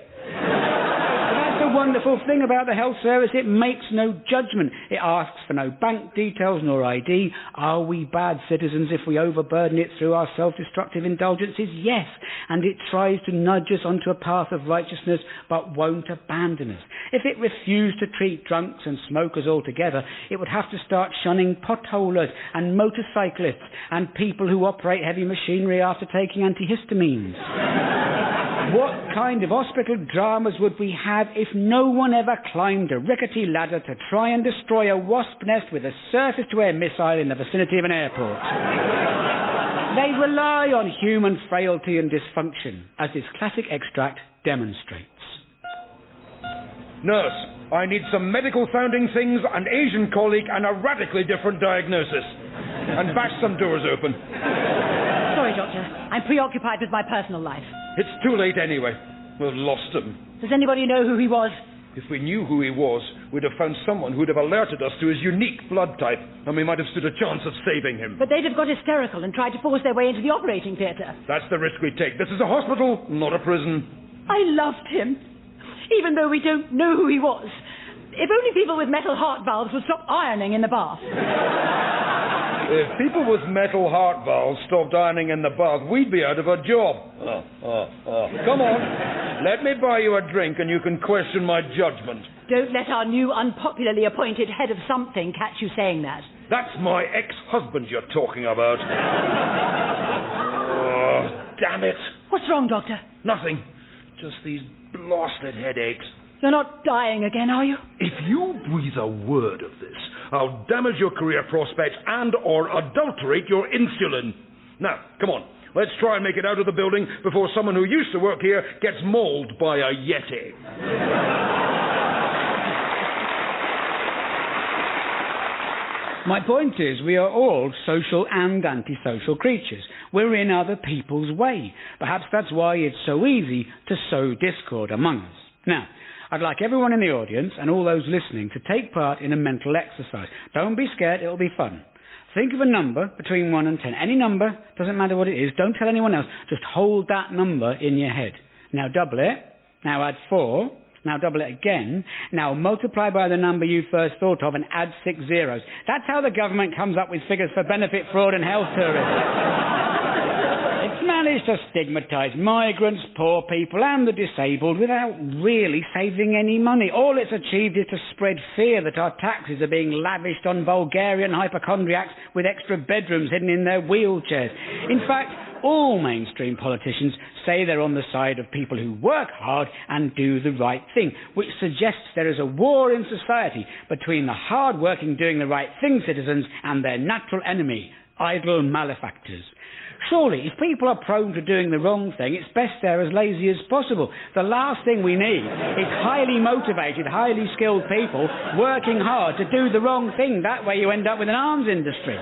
The wonderful thing about the health service, it makes no judgment. It asks for no bank details nor ID. Are we bad citizens if we overburden it through our self-destructive indulgences? Yes. And it tries to nudge us onto a path of righteousness but won't abandon us. If it refused to treat drunks and smokers altogether, it would have to start shunning potholers and motorcyclists and people who operate heavy machinery after taking antihistamines. What kind of hospital dramas would we have if no one ever climbed a rickety ladder to try and destroy a wasp nest with a surface-to-air missile in the vicinity of an airport? They rely on human frailty and dysfunction, as this classic extract demonstrates. Nurse, I need some medical-sounding things, an Asian colleague, and a radically different diagnosis. And bash some doors open. Sorry, Doctor. I'm preoccupied with my personal life. It's too late anyway. We've lost him. Does anybody know who he was? If we knew who he was, we'd have found someone who'd have alerted us to his unique blood type, and we might have stood a chance of saving him. But they'd have got hysterical and tried to force their way into the operating theatre. That's the risk we take. This is a hospital, not a prison. I loved him, even though we don't know who he was. If only people with metal heart valves would stop ironing in the bath. If people with metal heart valves stopped ironing in the bath, we'd be out of a job. Come on, let me buy you a drink and you can question my judgment. Don't let our new unpopularly appointed head of something catch you saying that. That's my ex-husband you're talking about. Oh, damn it. What's wrong, Doctor? Nothing. Just these blasted headaches. You're not dying again, are you? If you breathe a word of this, I'll damage your career prospects and or adulterate your insulin. Now, come on. Let's try and make it out of the building before someone who used to work here gets mauled by a Yeti. My point is, we are all social and antisocial creatures. We're in other people's way. Perhaps that's why it's so easy to sow discord among us. Now, I'd like everyone in the audience and all those listening to take part in a mental exercise. Don't be scared, it'll be fun. Think of a number between 1 and 10. Any number, doesn't matter what it is. Don't tell anyone else. Just hold that number in your head. Now double it. Now add 4. Now double it again. Now multiply by the number you first thought of and add 6 zeros. That's how the government comes up with figures for benefit, fraud and health tourism. It's managed to stigmatise migrants, poor people and the disabled without really saving any money. All it's achieved is to spread fear that our taxes are being lavished on Bulgarian hypochondriacs with extra bedrooms hidden in their wheelchairs. In fact, all mainstream politicians say they're on the side of people who work hard and do the right thing, which suggests there is a war in society between the hard-working, doing the right thing citizens and their natural enemy, idle malefactors. Surely, if people are prone to doing the wrong thing, it's best they're as lazy as possible. The last thing we need is highly motivated, highly skilled people working hard to do the wrong thing. That way you end up with an arms industry.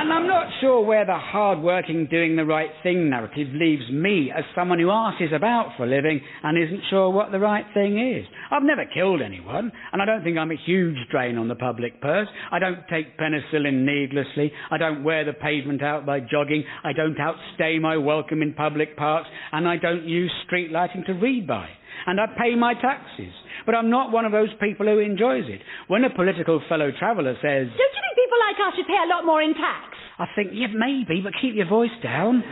And I'm not sure where the hard-working, doing the right thing narrative leaves me as someone who asks about for a living and isn't sure what the right thing is. I've never killed anyone, and I don't think I'm a huge drain on the public purse. I don't take penicillin needlessly. I don't wear the pavement out by jogging. I don't outstay my welcome in public parks, and I don't use street lighting to read by. And I pay my taxes. But I'm not one of those people who enjoys it. When a political fellow traveller says, "Don't you think people like us should pay a lot more in tax?" I think, yeah, maybe, but keep your voice down.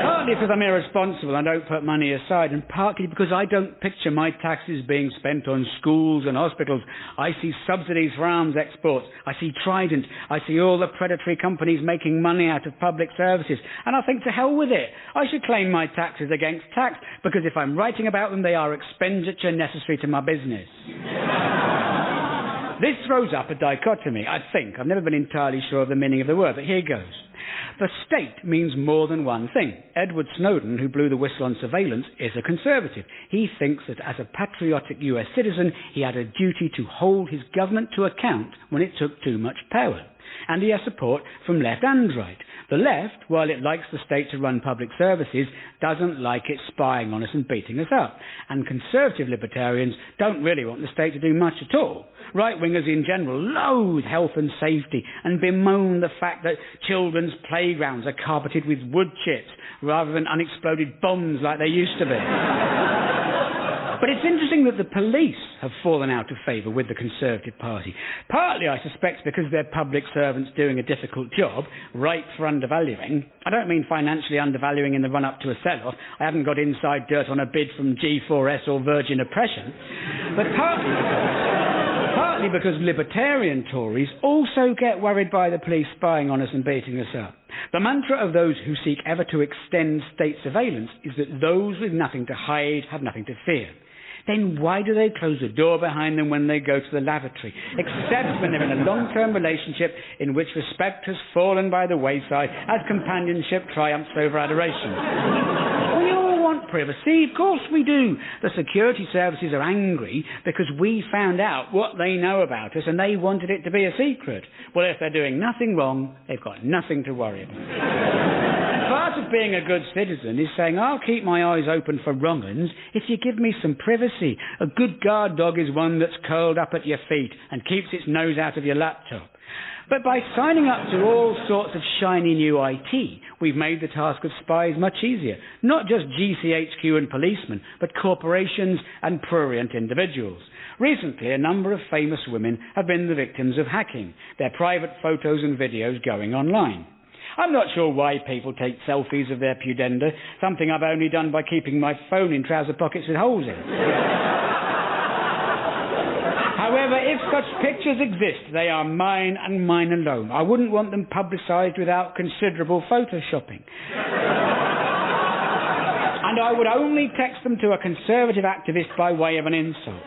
Partly because I'm irresponsible and don't put money aside, and partly because I don't picture my taxes being spent on schools and hospitals. I see subsidies for arms exports. I see Trident. I see all the predatory companies making money out of public services. And I think, to hell with it. I should claim my taxes against tax, because if I'm writing about them, they are expenditure necessary to my business. This throws up a dichotomy, I think. I've never been entirely sure of the meaning of the word, but here goes. The state means more than one thing. Edward Snowden, who blew the whistle on surveillance, is a conservative. He thinks that as a patriotic US citizen, he had a duty to hold his government to account when it took too much power. And he has support from left and right. The left, while it likes the state to run public services, doesn't like it spying on us and beating us up. And conservative libertarians don't really want the state to do much at all. Right-wingers in general loathe health and safety and bemoan the fact that children's playgrounds are carpeted with wood chips rather than unexploded bombs like they used to be. But it's interesting that the police have fallen out of favour with the Conservative Party. Partly, I suspect, because they're public servants doing a difficult job, ripe for undervaluing. I don't mean financially undervaluing in the run-up to a sell-off. I haven't got inside dirt on a bid from G4S or Virgin Oppression. But partly because libertarian Tories also get worried by the police spying on us and beating us up. The mantra of those who seek ever to extend state surveillance is that those with nothing to hide have nothing to fear. Then why do they close the door behind them when they go to the lavatory? Except when they're in a long-term relationship in which respect has fallen by the wayside as companionship triumphs over adoration. We all want privacy, of course we do. The security services are angry because we found out what they know about us and they wanted it to be a secret. Well, if they're doing nothing wrong, they've got nothing to worry about. Part of being a good citizen is saying, I'll keep my eyes open for wrong-uns if you give me some privacy. A good guard dog is one that's curled up at your feet and keeps its nose out of your laptop. But by signing up to all sorts of shiny new IT, we've made the task of spies much easier. Not just GCHQ and policemen, but corporations and prurient individuals. Recently, a number of famous women have been the victims of hacking, their private photos and videos going online. I'm not sure why people take selfies of their pudenda, something I've only done by keeping my phone in trouser pockets with holes in. However, if such pictures exist, they are mine and mine alone. I wouldn't want them publicised without considerable photoshopping. And I would only text them to a conservative activist by way of an insult.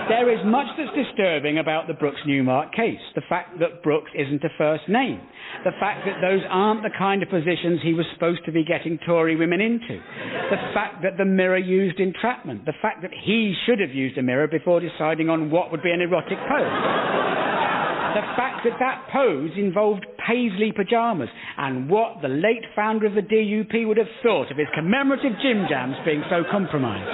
There is much that's disturbing about the Brooks-Newmark case. The fact that Brooks isn't a first name. The fact that those aren't the kind of positions he was supposed to be getting Tory women into. The fact that the mirror used entrapment. The fact that he should have used a mirror before deciding on what would be an erotic pose. The fact that that pose involved paisley pyjamas, and what the late founder of the DUP would have thought of his commemorative Jim Jams being so compromised.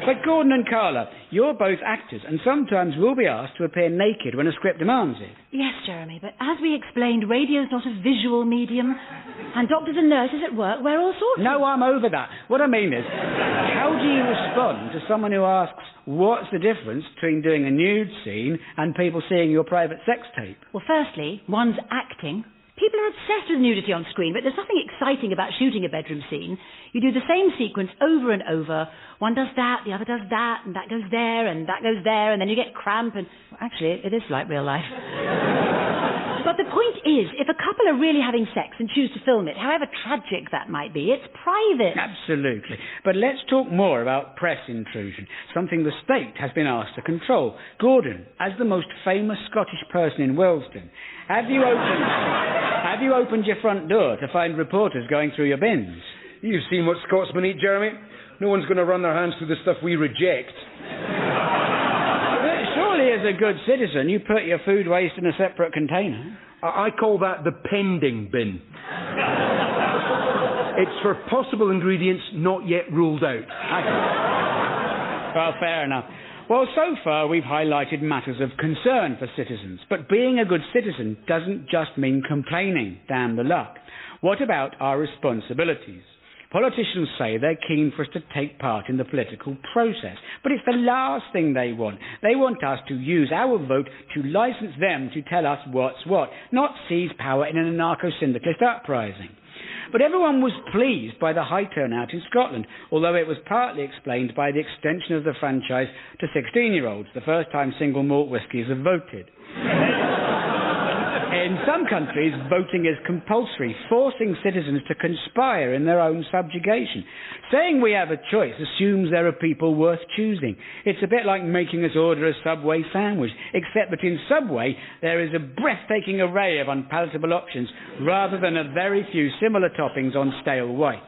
But Gordon and Carla, you're both actors, and sometimes will be asked to appear naked when a script demands it. Yes, Jeremy, but as we explained, radio's not a visual medium, and doctors and nurses at work wear all sorts No, I'm over that. What I mean is, how do you respond to someone who asks, what's the difference between doing a nude scene and people seeing your private sex tape? Well, firstly, one's acting. People are obsessed with nudity on screen, but there's nothing exciting about shooting a bedroom scene. You do the same sequence over and over. One does that, the other does that, and that goes there, and that goes there, and then you get cramp, and... Well, actually, it is like real life. But the point is, if a couple are really having sex and choose to film it, however tragic that might be, it's private. Absolutely. But let's talk more about press intrusion, something the state has been asked to control. Gordon, as the most famous Scottish person in Wellston, have you opened your front door to find reporters going through your bins? You've seen what Scotsmen eat, Jeremy. No one's going to run their hands through the stuff we reject. Surely, as a good citizen, you put your food waste in a separate container. I call that the pending bin. It's for possible ingredients not yet ruled out. Well, fair enough. Well, so far we've highlighted matters of concern for citizens, but being a good citizen doesn't just mean complaining, damn the luck. What about our responsibilities? Politicians say they're keen for us to take part in the political process, but it's the last thing they want. They want us to use our vote to license them to tell us what's what, not seize power in an anarcho-syndicalist uprising. But everyone was pleased by the high turnout in Scotland, although it was partly explained by the extension of the franchise to 16-year-olds, the first time single malt whiskies have voted. In some countries, voting is compulsory, forcing citizens to conspire in their own subjugation. Saying we have a choice assumes there are people worth choosing. It's a bit like making us order a Subway sandwich, except that in Subway there is a breathtaking array of unpalatable options, rather than a very few similar toppings on stale white.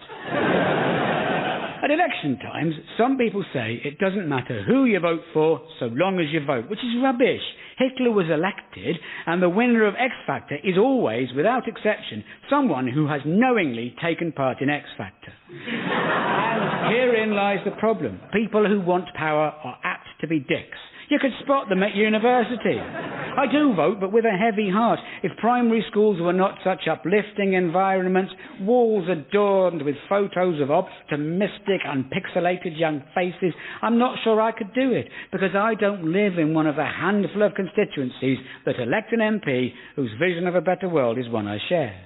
At election times, some people say it doesn't matter who you vote for so long as you vote, which is rubbish. Hitler was elected, and the winner of X Factor is always, without exception, someone who has knowingly taken part in X Factor. And herein lies the problem. People who want power are apt to be dicks. You could spot them at university. I do vote, but with a heavy heart. If primary schools were not such uplifting environments, walls adorned with photos of optimistic, unpixelated young faces, I'm not sure I could do it, because I don't live in one of a handful of constituencies that elect an MP whose vision of a better world is one I share.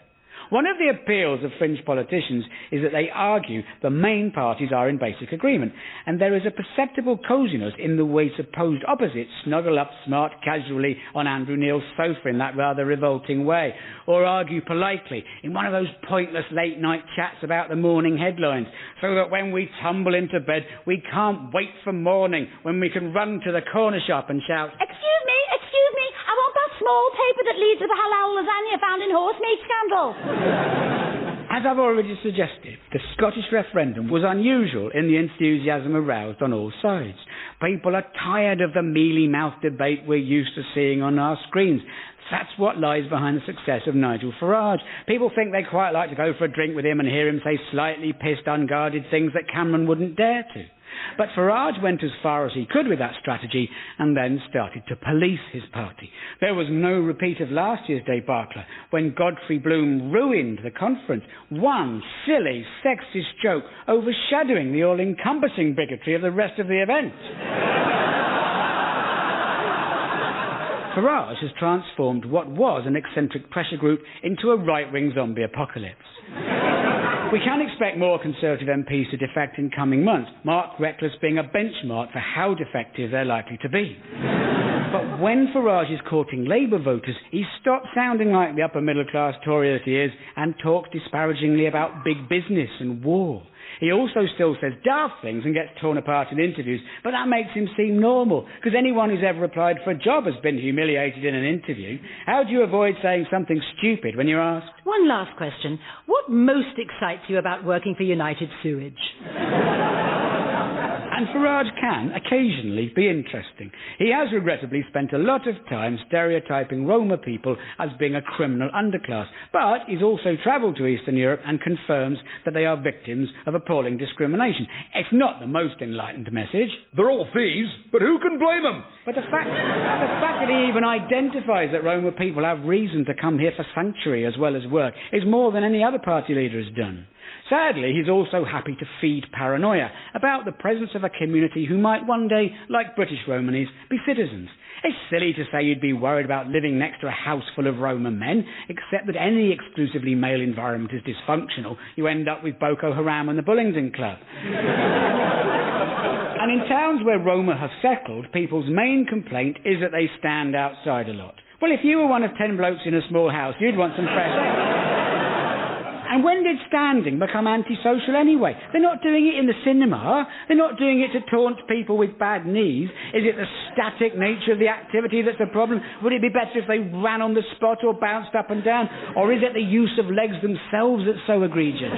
One of the appeals of fringe politicians is that they argue the main parties are in basic agreement, and there is a perceptible coziness in the way supposed opposites snuggle up smart casually on Andrew Neil's sofa in that rather revolting way, or argue politely in one of those pointless late-night chats about the morning headlines, so that when we tumble into bed, we can't wait for morning, when we can run to the corner shop and shout, Excuse me, I want that small paper that leads to the halal lasagna found in horse meat scandal. As I've already suggested, the Scottish referendum was unusual in the enthusiasm aroused on all sides. People are tired of the mealy-mouthed debate we're used to seeing on our screens. That's what lies behind the success of Nigel Farage. People think they'd quite like to go for a drink with him and hear him say slightly pissed, unguarded things that Cameron wouldn't dare to. But Farage went as far as he could with that strategy and then started to police his party. There was no repeat of last year's debacle when Godfrey Bloom ruined the conference. One silly, sexist joke overshadowing the all-encompassing bigotry of the rest of the event. Farage has transformed what was an eccentric pressure group into a right-wing zombie apocalypse. We can expect more Conservative MPs to defect in coming months, Mark Reckless being a benchmark for how defective they're likely to be. But when Farage is courting Labour voters, he stops sounding like the upper-middle-class Tory that he is and talks disparagingly about big business and war. He also still says daft things and gets torn apart in interviews, but that makes him seem normal, because anyone who's ever applied for a job has been humiliated in an interview. How do you avoid saying something stupid when you're asked? One last question. What most excites you about working for United Sewage? And Farage can occasionally be interesting. He has regrettably spent a lot of time stereotyping Roma people as being a criminal underclass, but he's also travelled to Eastern Europe and confirms that they are victims of appalling discrimination. It's not the most enlightened message. They're all thieves, but who can blame them? But the fact that he even identifies that Roma people have reason to come here for sanctuary as well as work is more than any other party leader has done. Sadly, he's also happy to feed paranoia about the presence of a community who might one day, like British Romanis, be citizens. It's silly to say you'd be worried about living next to a house full of Roma men, except that any exclusively male environment is dysfunctional. You end up with Boko Haram and the Bullingdon Club. And in towns where Roma have settled, people's main complaint is that they stand outside a lot. Well, if you were one of 10 blokes in a small house, you'd want some fresh air. And when did standing become antisocial anyway? They're not doing it in the cinema. They're not doing it to taunt people with bad knees. Is it the static nature of the activity that's the problem? Would it be better if they ran on the spot or bounced up and down? Or is it the use of legs themselves that's so egregious?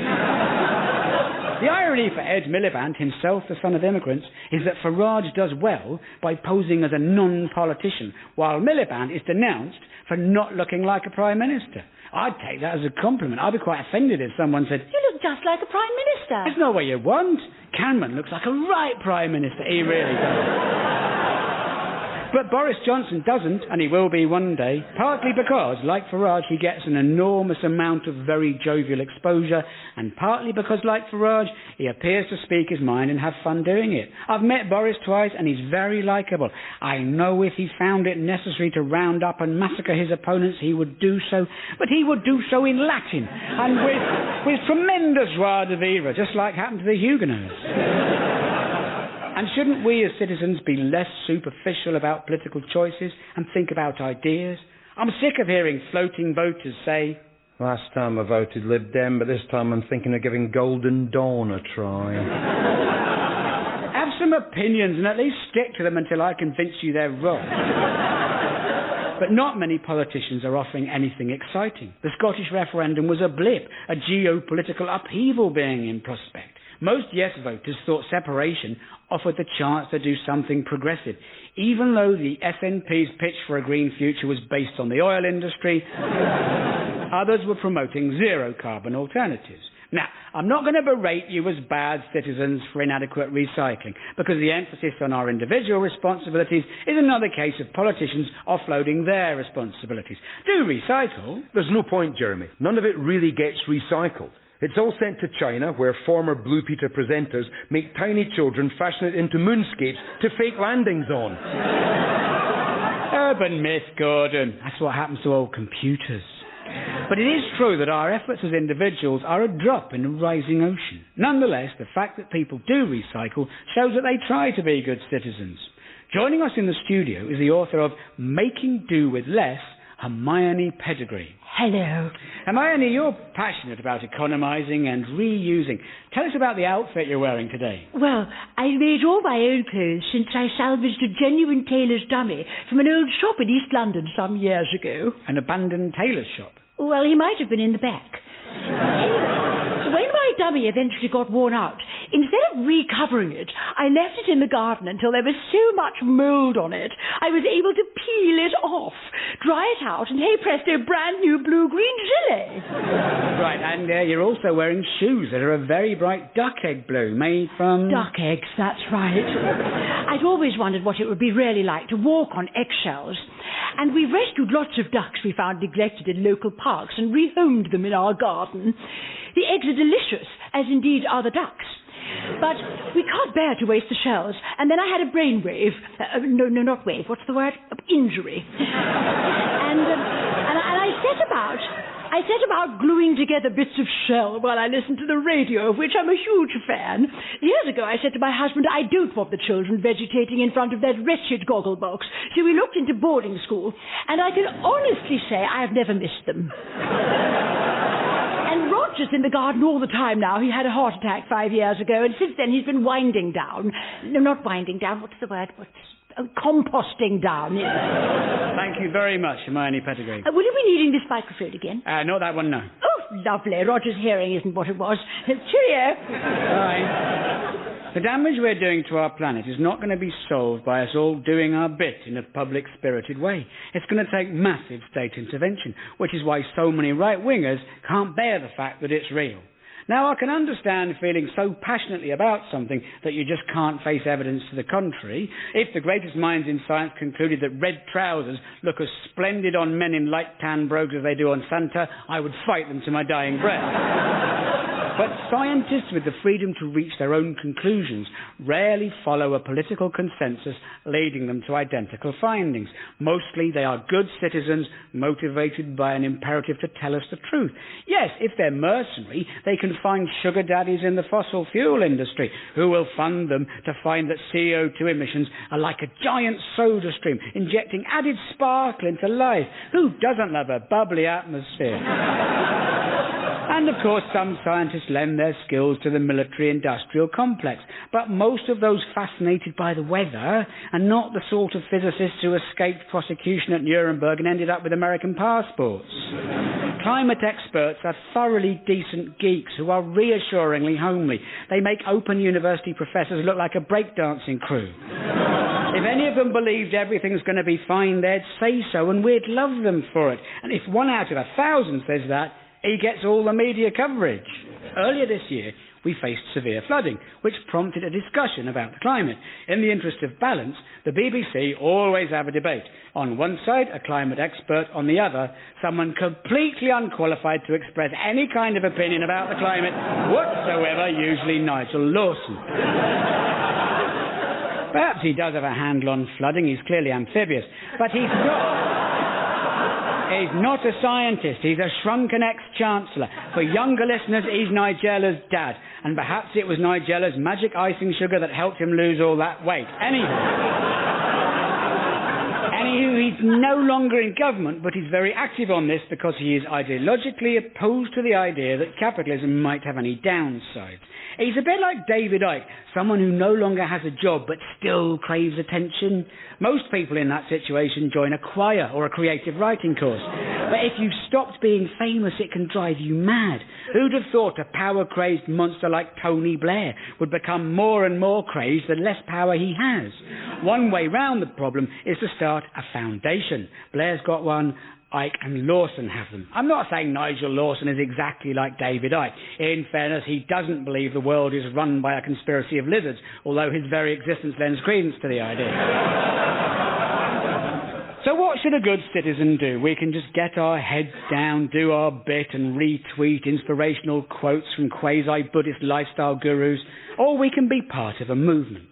The irony for Ed Miliband, himself the son of immigrants, is that Farage does well by posing as a non-politician, while Miliband is denounced for not looking like a Prime Minister. I'd take that as a compliment. I'd be quite offended if someone said, "You look just like a Prime Minister." It's not what you want. Cameron looks like a right Prime Minister. He really does. But Boris Johnson doesn't, and he will be one day, partly because, like Farage, he gets an enormous amount of very jovial exposure, and partly because, like Farage, he appears to speak his mind and have fun doing it. I've met Boris twice, and he's very likeable. I know if he found it necessary to round up and massacre his opponents, he would do so, but he would do so in Latin, and with tremendous joie de vivre, just like happened to the Huguenots. And shouldn't we as citizens be less superficial about political choices and think about ideas? I'm sick of hearing floating voters say, "Last time I voted Lib Dem, but this time I'm thinking of giving Golden Dawn a try." Have some opinions and at least stick to them until I convince you they're wrong. But not many politicians are offering anything exciting. The Scottish referendum was a blip, a geopolitical upheaval being in prospect. Most yes voters thought separation offered the chance to do something progressive, even though the SNP's pitch for a green future was based on the oil industry. Others were promoting zero-carbon alternatives. Now, I'm not going to berate you as bad citizens for inadequate recycling, because the emphasis on our individual responsibilities is another case of politicians offloading their responsibilities. Do recycle. There's no point, Jeremy. None of it really gets recycled. It's all sent to China, where former Blue Peter presenters make tiny children fashion it into moonscapes to fake landings on. Urban myth, Gordon. That's what happens to old computers. But it is true that our efforts as individuals are a drop in a rising ocean. Nonetheless, the fact that people do recycle shows that they try to be good citizens. Joining us in the studio is the author of Making Do With Less, Hermione Pettigrew. Hello. Hermione, you're passionate about economising and reusing. Tell us about the outfit you're wearing today. Well, I made all my own clothes since I salvaged a genuine tailor's dummy from an old shop in East London some years ago. An abandoned tailor's shop? Well, he might have been in the back. When my dummy eventually got worn out, instead of recovering it, I left it in the garden until there was so much mould on it, I was able to peel it off, dry it out, and hey presto, brand new blue-green gilet. Right, and you're also wearing shoes that are a very bright duck egg blue, made from... Duck eggs, that's right. I'd always wondered what it would be really like to walk on eggshells. And we rescued lots of ducks we found neglected in local parks and rehomed them in our garden. The eggs are delicious, as indeed are the ducks. But we can't bear to waste the shells. And then I had a brainwave. No, not wave. What's the word? Injury. And I set about gluing together bits of shell while I listened to the radio, of which I'm a huge fan. Years ago, I said to my husband, I don't want the children vegetating in front of that wretched goggle box. So we looked into boarding school, and I can honestly say I have never missed them. And Rod Roger's in the garden all the time now. He had a heart attack 5 years ago, and since then he's been winding down. No, not winding down. What's the word? Composting down. Thank you very much, Hermione Pettigrew. Will you be needing this microphone again? Not that one, no. Oh, lovely. Roger's hearing isn't what it was. Cheerio. Bye. The damage we're doing to our planet is not going to be solved by us all doing our bit in a public-spirited way. It's going to take massive state intervention, which is why so many right-wingers can't bear the fact that it's real. Now, I can understand feeling so passionately about something that you just can't face evidence to the contrary. If the greatest minds in science concluded that red trousers look as splendid on men in light tan brogues as they do on Santa, I would fight them to my dying breath. But scientists with the freedom to reach their own conclusions rarely follow a political consensus leading them to identical findings. Mostly they are good citizens motivated by an imperative to tell us the truth. Yes, if they're mercenary, they can find sugar daddies in the fossil fuel industry who will fund them to find that CO2 emissions are like a giant soda stream injecting added sparkle into life. Who doesn't love a bubbly atmosphere? And, of course, some scientists lend their skills to the military-industrial complex. But most of those fascinated by the weather are not the sort of physicists who escaped prosecution at Nuremberg and ended up with American passports. Climate experts are thoroughly decent geeks who are reassuringly homely. They make open university professors look like a breakdancing crew. If any of them believed everything's going to be fine, they'd say so, and we'd love them for it. And if 1 out of 1,000 says that, he gets all the media coverage. Earlier this year, we faced severe flooding, which prompted a discussion about the climate. In the interest of balance, the BBC always have a debate. On one side, a climate expert. On the other, someone completely unqualified to express any kind of opinion about the climate whatsoever, usually Nigel Lawson. Perhaps he does have a handle on flooding. He's clearly amphibious. But he's not... He's not a scientist. He's a shrunken ex-chancellor. For younger listeners, he's Nigella's dad. And perhaps it was Nigella's magic icing sugar that helped him lose all that weight. Anywho, he's no longer in government, but he's very active on this because he is ideologically opposed to the idea that capitalism might have any downsides. He's a bit like David Icke, someone who no longer has a job but still craves attention. Most people in that situation join a choir or a creative writing course. But if you've stopped being famous, it can drive you mad. Who'd have thought a power-crazed monster like Tony Blair would become more and more crazed the less power he has? One way round the problem is to start a foundation. Blair's got one. Icke and Lawson have them. I'm not saying Nigel Lawson is exactly like David Icke. In fairness, he doesn't believe the world is run by a conspiracy of lizards, although his very existence lends credence to the idea. So what should a good citizen do? We can just get our heads down, do our bit and retweet inspirational quotes from quasi-Buddhist lifestyle gurus, or we can be part of a movement.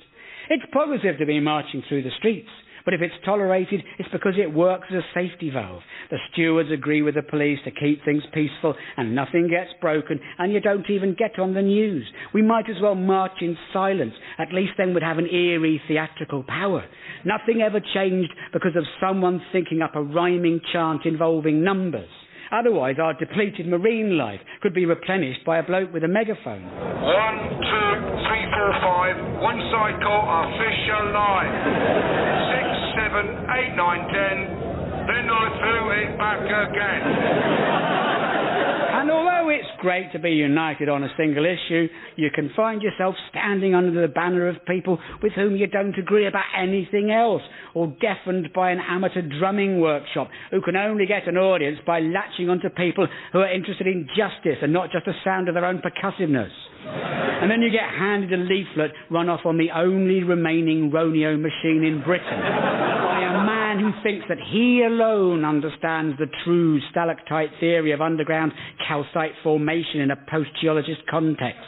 It's progressive to be marching through the streets. But if it's tolerated, it's because it works as a safety valve. The stewards agree with the police to keep things peaceful and nothing gets broken and you don't even get on the news. We might as well march in silence. At least then we'd have an eerie theatrical power. Nothing ever changed because of someone thinking up a rhyming chant involving numbers. Otherwise, our depleted marine life could be replenished by a bloke with a megaphone. 1, 2, 3, 4, 5. One side caught, our fish alive. 6, 7, 8, 9, 10. Then I threw it back again. And although it's great to be united on a single issue, you can find yourself standing under the banner of people with whom you don't agree about anything else, or deafened by an amateur drumming workshop who can only get an audience by latching onto people who are interested in justice and not just the sound of their own percussiveness. And then you get handed a leaflet run off on the only remaining Roneo machine in Britain by a man who thinks that he alone understands the true stalactite theory of underground calcite formation in a post-geologist context.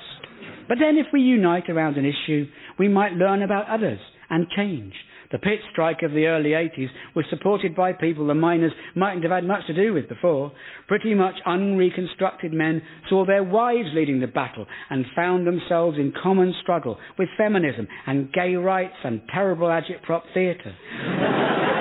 But then if we unite around an issue, we might learn about others and change. The pit strike of the early 80s was supported by people the miners mightn't have had much to do with before. Pretty much unreconstructed men saw their wives leading the battle and found themselves in common struggle with feminism and gay rights and terrible agitprop theatre.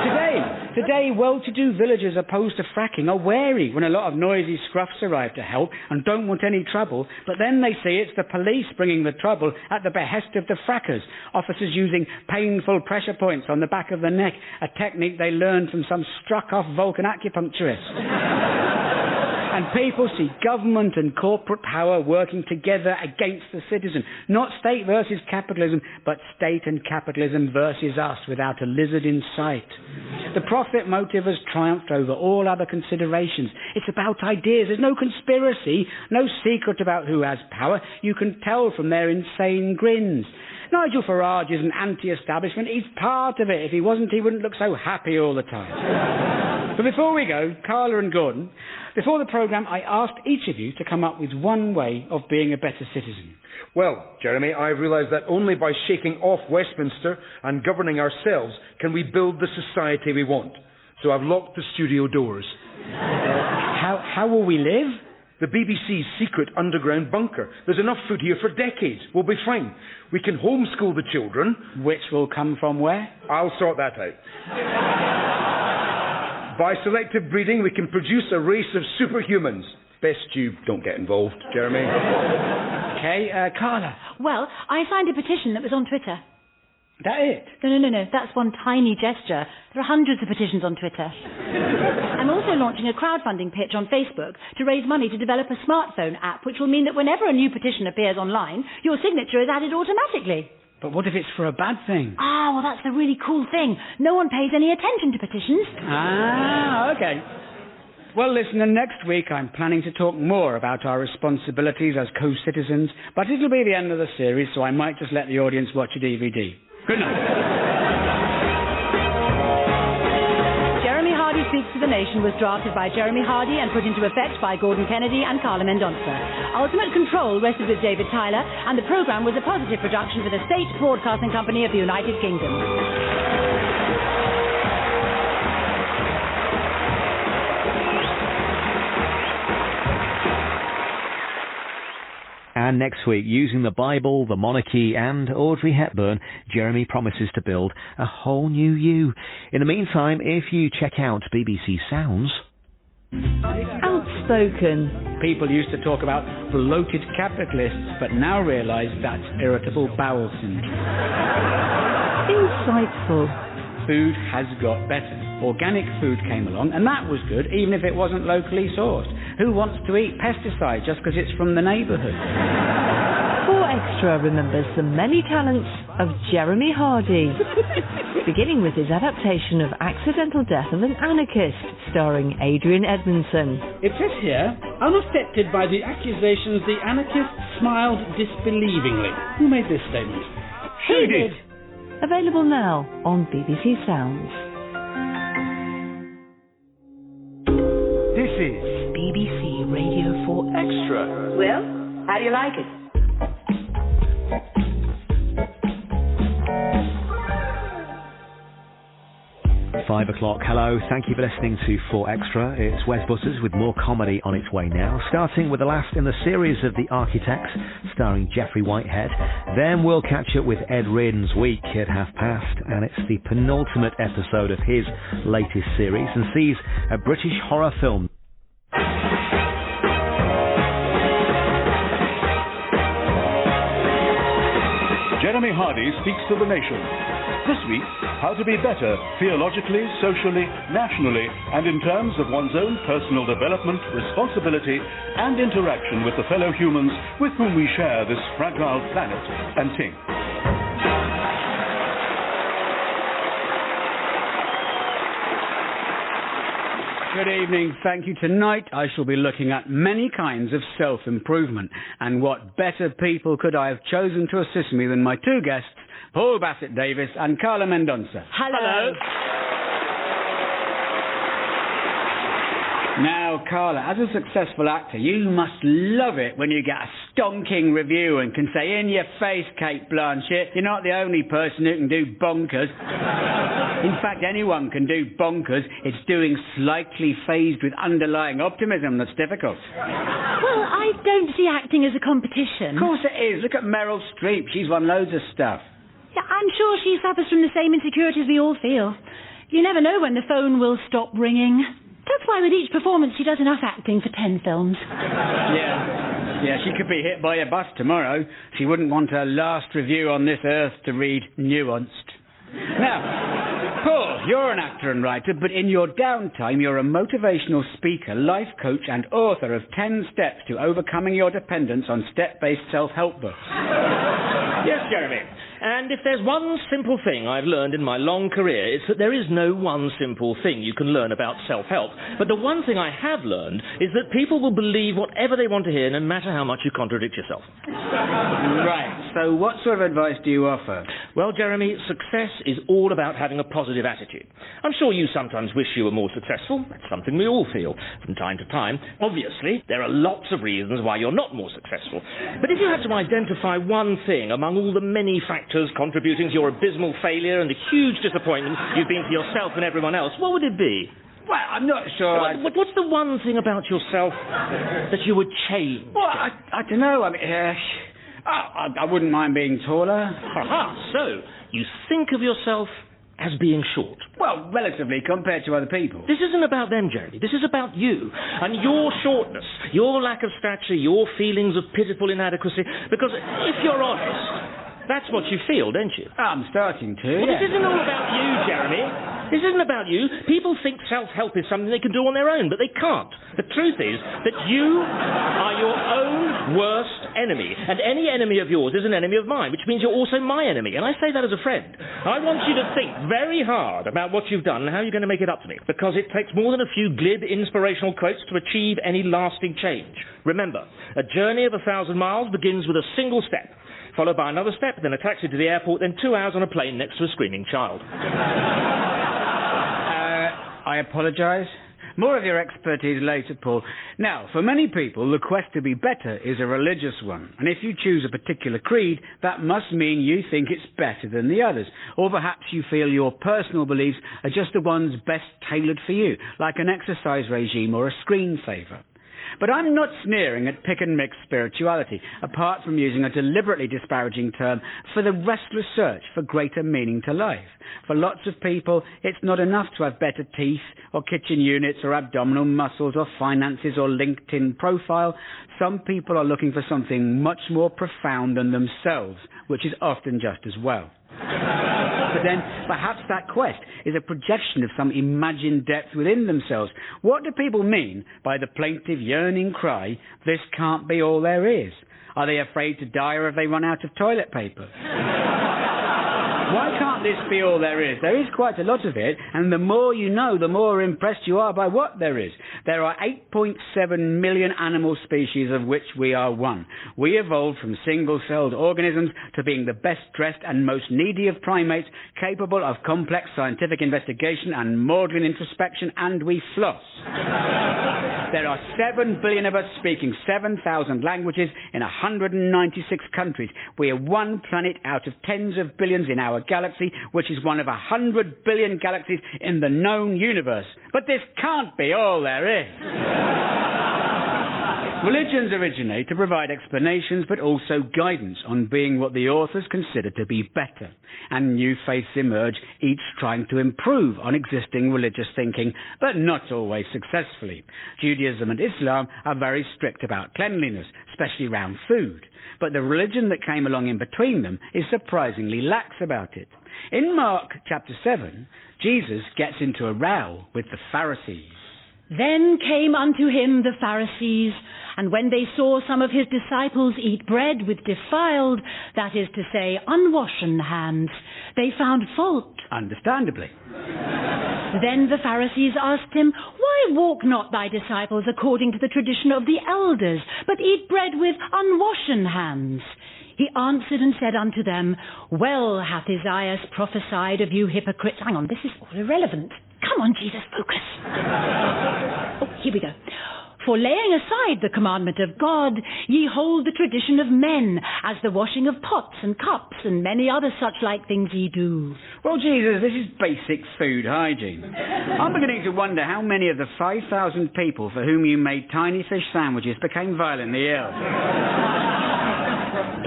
Today, Today, well-to-do villagers opposed to fracking are wary when a lot of noisy scruffs arrive to help and don't want any trouble, but then they see it's the police bringing the trouble at the behest of the frackers, officers using painful pressure points on the back of the neck, a technique they learned from some struck-off Vulcan acupuncturist. And people see government and corporate power working together against the citizen. Not state versus capitalism, but state and capitalism versus us without a lizard in sight. The profit motive has triumphed over all other considerations. It's about ideas. There's no conspiracy, no secret about who has power. You can tell from their insane grins. Nigel Farage is an anti-establishment. He's part of it. If he wasn't, he wouldn't look so happy all the time. But before we go, Carla and Gordon, before the programme, I asked each of you to come up with one way of being a better citizen. Well, Jeremy, I've realised that only by shaking off Westminster and governing ourselves can we build the society we want. So I've locked the studio doors. How will we live? The BBC's secret underground bunker. There's enough food here for decades. We'll be fine. We can homeschool the children. Which will come from where? I'll sort that out. By selective breeding, we can produce a race of superhumans. Best you don't get involved, Jeremy. Okay, Carla. Well, I signed a petition that was on Twitter. That it? No. That's one tiny gesture. There are hundreds of petitions on Twitter. I'm also launching a crowdfunding pitch on Facebook to raise money to develop a smartphone app, which will mean that whenever a new petition appears online, your signature is added automatically. But what if it's for a bad thing? Ah, well, that's the really cool thing. No one pays any attention to petitions. Ah, OK. Well, listener, next week I'm planning to talk more about our responsibilities as co-citizens, but it'll be the end of the series, so I might just let the audience watch a DVD. Good night. Jeremy Hardy Speaks to the Nation was drafted by Jeremy Hardy and put into effect by Gordon Kennedy and Carla Mendonça. Ultimate control rested with David Tyler, and the programme was a positive production for the State Broadcasting Company of the United Kingdom. And next week, using the Bible, the monarchy and Audrey Hepburn, Jeremy promises to build a whole new you. In the meantime, if you check out BBC Sounds... Outspoken. People used to talk about bloated capitalists, but now realise that's irritable bowel syndrome. Insightful. Food has got better. Organic food came along, and that was good, even if it wasn't locally sourced. Who wants to eat pesticide just because it's from the neighbourhood? 4Extra remembers the many talents of Jeremy Hardy, beginning with his adaptation of Accidental Death of an Anarchist, starring Adrian Edmondson. It says here, unaffected by the accusations, the anarchist smiled disbelievingly. Who made this statement? He did. Available now on BBC Sounds. This is BBC Radio 4Extra. Well, how do you like it? Five o'clock. Hello, thank you for listening to 4Extra. It's Wes Butters with more comedy on its way now, starting with the last in the series of The Architects, starring Jeffrey Whitehead. Then we'll catch up with Ed Reardon's Week at past, and it's the penultimate episode of his latest series, and sees a British horror film. Jeremy Hardy Speaks to the Nation. This week, how to be better theologically, socially, nationally, and in terms of one's own personal development, responsibility, and interaction with the fellow humans with whom we share this fragile planet and ting. Good evening, thank you. Tonight I shall be looking at many kinds of self-improvement, and what better people could I have chosen to assist me than my two guests, Paul Bassett Davies and Carla Mendonça. Hello. Now, Carla, as a successful actor, you must love it when you get a stonking review and can say, in your face, Kate Blanchett, you're not the only person who can do bonkers. In fact, anyone can do bonkers. It's doing slightly phased with underlying optimism that's difficult. Well, I don't see acting as a competition. Of course it is. Look at Meryl Streep. She's won loads of stuff. Yeah, I'm sure she suffers from the same insecurities we all feel. You never know when the phone will stop ringing. That's why with each performance she does enough acting for 10 films. Yeah, she could be hit by a bus tomorrow. She wouldn't want her last review on this earth to read nuanced. Now, Paul, you're an actor and writer, but in your downtime you're a motivational speaker, life coach and author of 10 Steps to Overcoming Your Dependence on Step-Based Self-Help Books. Yes, Jeremy. And if there's one simple thing I've learned in my long career, it's that there is no one simple thing you can learn about self-help. But the one thing I have learned is that people will believe whatever they want to hear, no matter how much you contradict yourself. Right, so what sort of advice do you offer? Well, Jeremy, success is all about having a positive attitude. I'm sure you sometimes wish you were more successful. That's something we all feel from time to time. Obviously, there are lots of reasons why you're not more successful. But if you had to identify one thing among all the many factors contributing to your abysmal failure and the huge disappointment you've been to yourself and everyone else, what would it be? Well, I'm not sure. What's the one thing about yourself that you would change? Well, I don't know. I mean, I wouldn't mind being taller. Aha, so you think of yourself as being short. Well, relatively compared to other people. This isn't about them, Jeremy. This is about you and your shortness, your lack of stature, your feelings of pitiful inadequacy. Because if you're honest, that's what you feel, don't you? I'm starting to, Well, yeah. This isn't all about you, Jeremy. This isn't about you. People think self-help is something they can do on their own, but they can't. The truth is that you are your own worst enemy, and any enemy of yours is an enemy of mine, which means you're also my enemy, and I say that as a friend. I want you to think very hard about what you've done and how you're going to make it up to me, because it takes more than a few glib inspirational quotes to achieve any lasting change. Remember, a journey of 1,000 miles begins with a single step, followed by another step, then a taxi to the airport, then 2 hours on a plane next to a screaming child. I apologise. More of your expertise later, Paul. Now, for many people, the quest to be better is a religious one. And if you choose a particular creed, that must mean you think it's better than the others. Or perhaps you feel your personal beliefs are just the ones best tailored for you, like an exercise regime or a screensaver. But I'm not sneering at pick-and-mix spirituality, apart from using a deliberately disparaging term for the restless search for greater meaning to life. For lots of people, it's not enough to have better teeth, or kitchen units, or abdominal muscles, or finances, or LinkedIn profile. Some people are looking for something much more profound than themselves, which is often just as well. But then, perhaps that quest is a projection of some imagined depth within themselves. What do people mean by the plaintive, yearning cry, "This can't be all there is"? Are they afraid to die, or have they run out of toilet paper? Why can't this be all there is? There is quite a lot of it, and the more you know, the more impressed you are by what there is. There are 8.7 million animal species, of which we are one. We evolved from single-celled organisms to being the best-dressed and most needy of primates, capable of complex scientific investigation and maudlin introspection, and we floss. There are 7 billion of us speaking 7,000 languages in 196 countries. We are one planet out of tens of billions in our galaxy, which is one of 100 billion galaxies in the known universe. But this can't be all there is. Religions originate to provide explanations, but also guidance on being what the authors consider to be better. And new faiths emerge, each trying to improve on existing religious thinking, but not always successfully. Judaism and Islam are very strict about cleanliness, especially around food. But the religion that came along in between them is surprisingly lax about it. In Mark chapter 7, Jesus gets into a row with the Pharisees. Then came unto him the Pharisees, and when they saw some of his disciples eat bread with defiled, that is to say, unwashen hands, they found fault. Understandably. Then the Pharisees asked him, Why walk not thy disciples according to the tradition of the elders, but eat bread with unwashen hands? He answered and said unto them, Well hath Isaiah prophesied of you hypocrites. Hang on, this is all irrelevant. Come on, Jesus, focus. Oh, here we go. For laying aside the commandment of God, ye hold the tradition of men, as the washing of pots and cups, and many other such like things ye do. Well, Jesus, this is basic food hygiene. I'm beginning to wonder how many of the 5,000 people for whom you made tiny fish sandwiches became violently ill.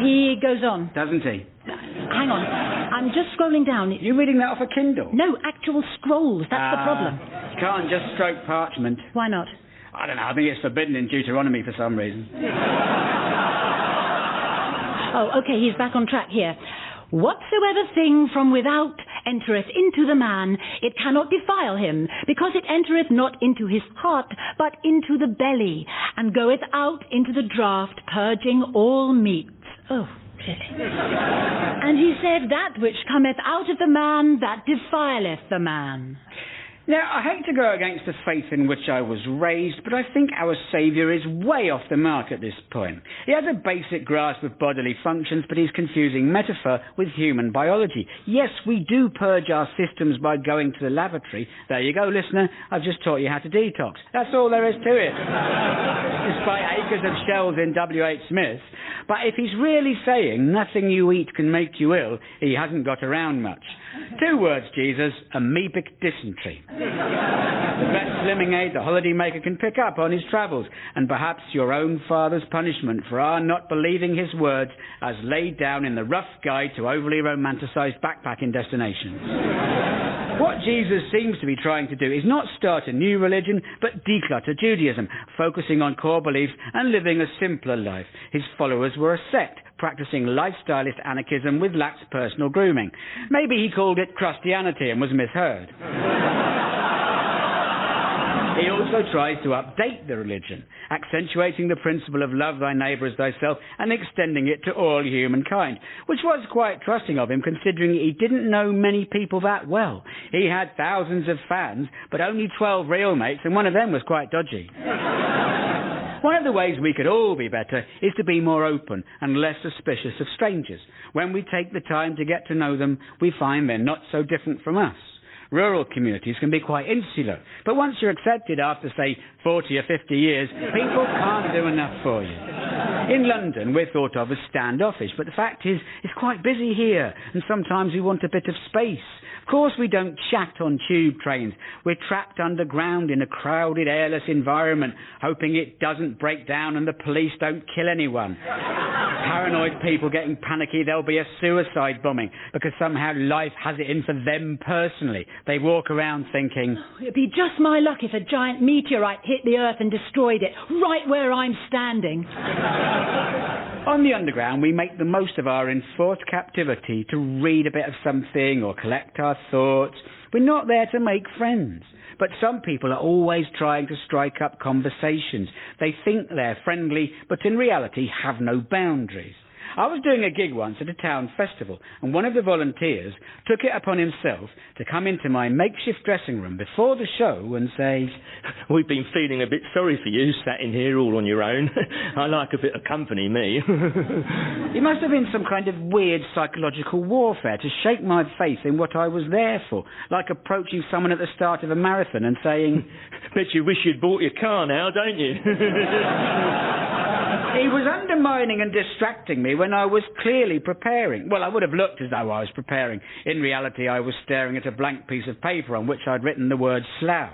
He goes on. Doesn't he? Hang on. I'm just scrolling down. You reading that off a Kindle? No, actual scrolls. That's the problem. You can't just stroke parchment. Why not? I don't know. I think it's forbidden in Deuteronomy for some reason. Oh, okay, he's back on track here. Whatsoever thing from without entereth into the man, it cannot defile him, because it entereth not into his heart, but into the belly, and goeth out into the draught, purging all meats. Oh, really? And he said, that which cometh out of the man, that defileth the man. Now, I hate to go against the faith in which I was raised, but I think our Saviour is way off the mark at this point. He has a basic grasp of bodily functions, but he's confusing metaphor with human biology. Yes, we do purge our systems by going to the lavatory. There you go, listener. I've just taught you how to detox. That's all there is to it. Despite acres of shells in W.H. Smith. But if he's really saying nothing you eat can make you ill, he hasn't got around much. 2 words, Jesus: amoebic dysentery. The best slimming aid the holidaymaker can pick up on his travels, and perhaps your own father's punishment for our not believing his words as laid down in the rough guide to overly romanticised backpacking destinations. What Jesus seems to be trying to do is not start a new religion, but declutter Judaism, focusing on core beliefs and living a simpler life. His followers were a sect, practicing lifestylist anarchism with lax personal grooming. Maybe he called it Christianity and was misheard. He also tries to update the religion, accentuating the principle of love thy neighbour as thyself and extending it to all humankind, which was quite trusting of him, considering he didn't know many people that well. He had thousands of fans, but only 12 real mates, and one of them was quite dodgy. One of the ways we could all be better is to be more open and less suspicious of strangers. When we take the time to get to know them, we find they're not so different from us. Rural communities can be quite insular, but once you're accepted after, say, 40 or 50 years, people can't do enough for you. In London, we're thought of as standoffish, but the fact is, it's quite busy here, and sometimes we want a bit of space. Of course we don't chat on tube trains. We're trapped underground in a crowded, airless environment, hoping it doesn't break down and the police don't kill anyone. Paranoid people getting panicky, there'll be a suicide bombing, because somehow life has it in for them personally. They walk around thinking, it'd be just my luck if a giant meteorite hit the Earth and destroyed it, right where I'm standing. On the Underground, we make the most of our enforced captivity to read a bit of something or collect our thoughts. We're not there to make friends. But some people are always trying to strike up conversations. They think they're friendly, but in reality have no boundaries. I was doing a gig once at a town festival, and one of the volunteers took it upon himself to come into my makeshift dressing room before the show and say, "We've been feeling a bit sorry for you, sat in here all on your own. I like a bit of company, me." It must have been some kind of weird psychological warfare to shake my faith in what I was there for, like approaching someone at the start of a marathon and saying, "Bet you wish you'd bought your car now, don't you?" He was undermining and distracting me when I was clearly preparing. Well, I would have looked as though I was preparing. In reality, I was staring at a blank piece of paper on which I'd written the word slough.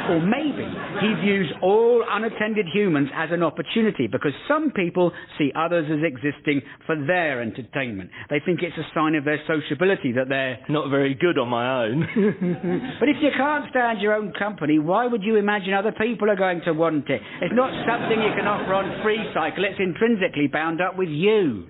Or maybe he views all unattended humans as an opportunity, because some people see others as existing for their entertainment. They think it's a sign of their sociability that they're not very good on my own. But if you can't stand your own company, why would you imagine other people are going to want it? It's not something you can offer on free cycle. It's intrinsically bound up with you.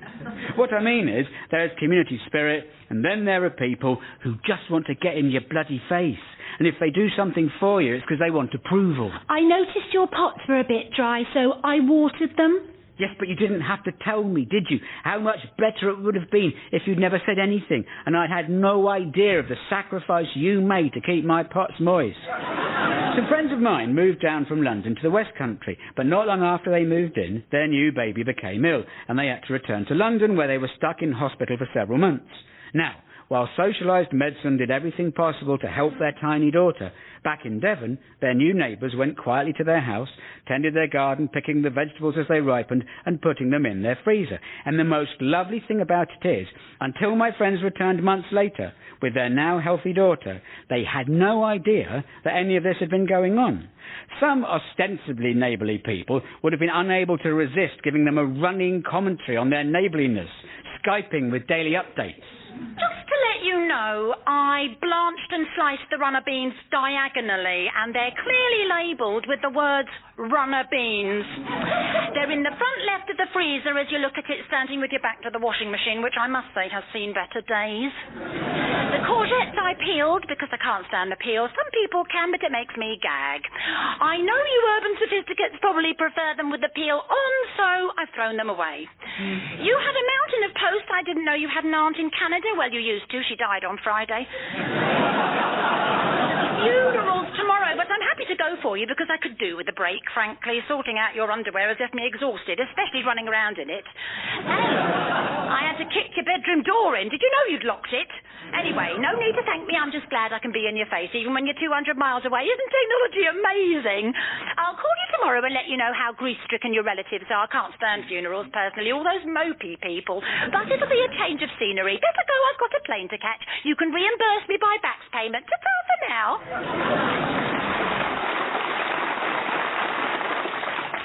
What I mean is, there's community spirit, and then there are people who just want to get in your bloody face. And if they do something for you, it's because they want approval. I noticed your pots were a bit dry, so I watered them. Yes, but you didn't have to tell me, did you? How much better it would have been if you'd never said anything, and I'd had no idea of the sacrifice you made to keep my pots moist. Some friends of mine moved down from London to the West Country, but not long after they moved in, their new baby became ill, and they had to return to London, where they were stuck in hospital for several months. Now, while socialised medicine did everything possible to help their tiny daughter, back in Devon, their new neighbours went quietly to their house, tended their garden, picking the vegetables as they ripened and putting them in their freezer. And the most lovely thing about it is, until my friends returned months later with their now healthy daughter, they had no idea that any of this had been going on. Some ostensibly neighbourly people would have been unable to resist giving them a running commentary on their neighbourliness, Skyping with daily updates. Just to let you know, I blanched and sliced the runner beans diagonally, and they're clearly labelled with the words runner beans. They're in the front left of the freezer as you look at it standing with your back to the washing machine, which I must say has seen better days. The courgettes I peeled because I can't stand the peel. Some people can, but it makes me gag. I know you urban sophisticates probably prefer them with the peel on, so I've thrown them away. You had a mountain of toast. I didn't know you had an aunt in Canada. Well, you used to. She died on Friday. Funerals tomorrow, but I'm happy to go for you because I could do with a break, frankly. Sorting out your underwear has left me exhausted, especially running around in it. I had to kick your bedroom door in. Did you know you'd locked it? Anyway, no need to thank me. I'm just glad I can be in your face, even when you're 200 miles away. Isn't technology amazing? I'll call you tomorrow and let you know how grief-stricken your relatives are. I can't stand funerals, personally. All those mopey people. But it'll be a change of scenery. Better go. I've got a plane to catch. You can reimburse me by backs payment. Ta-ta for now.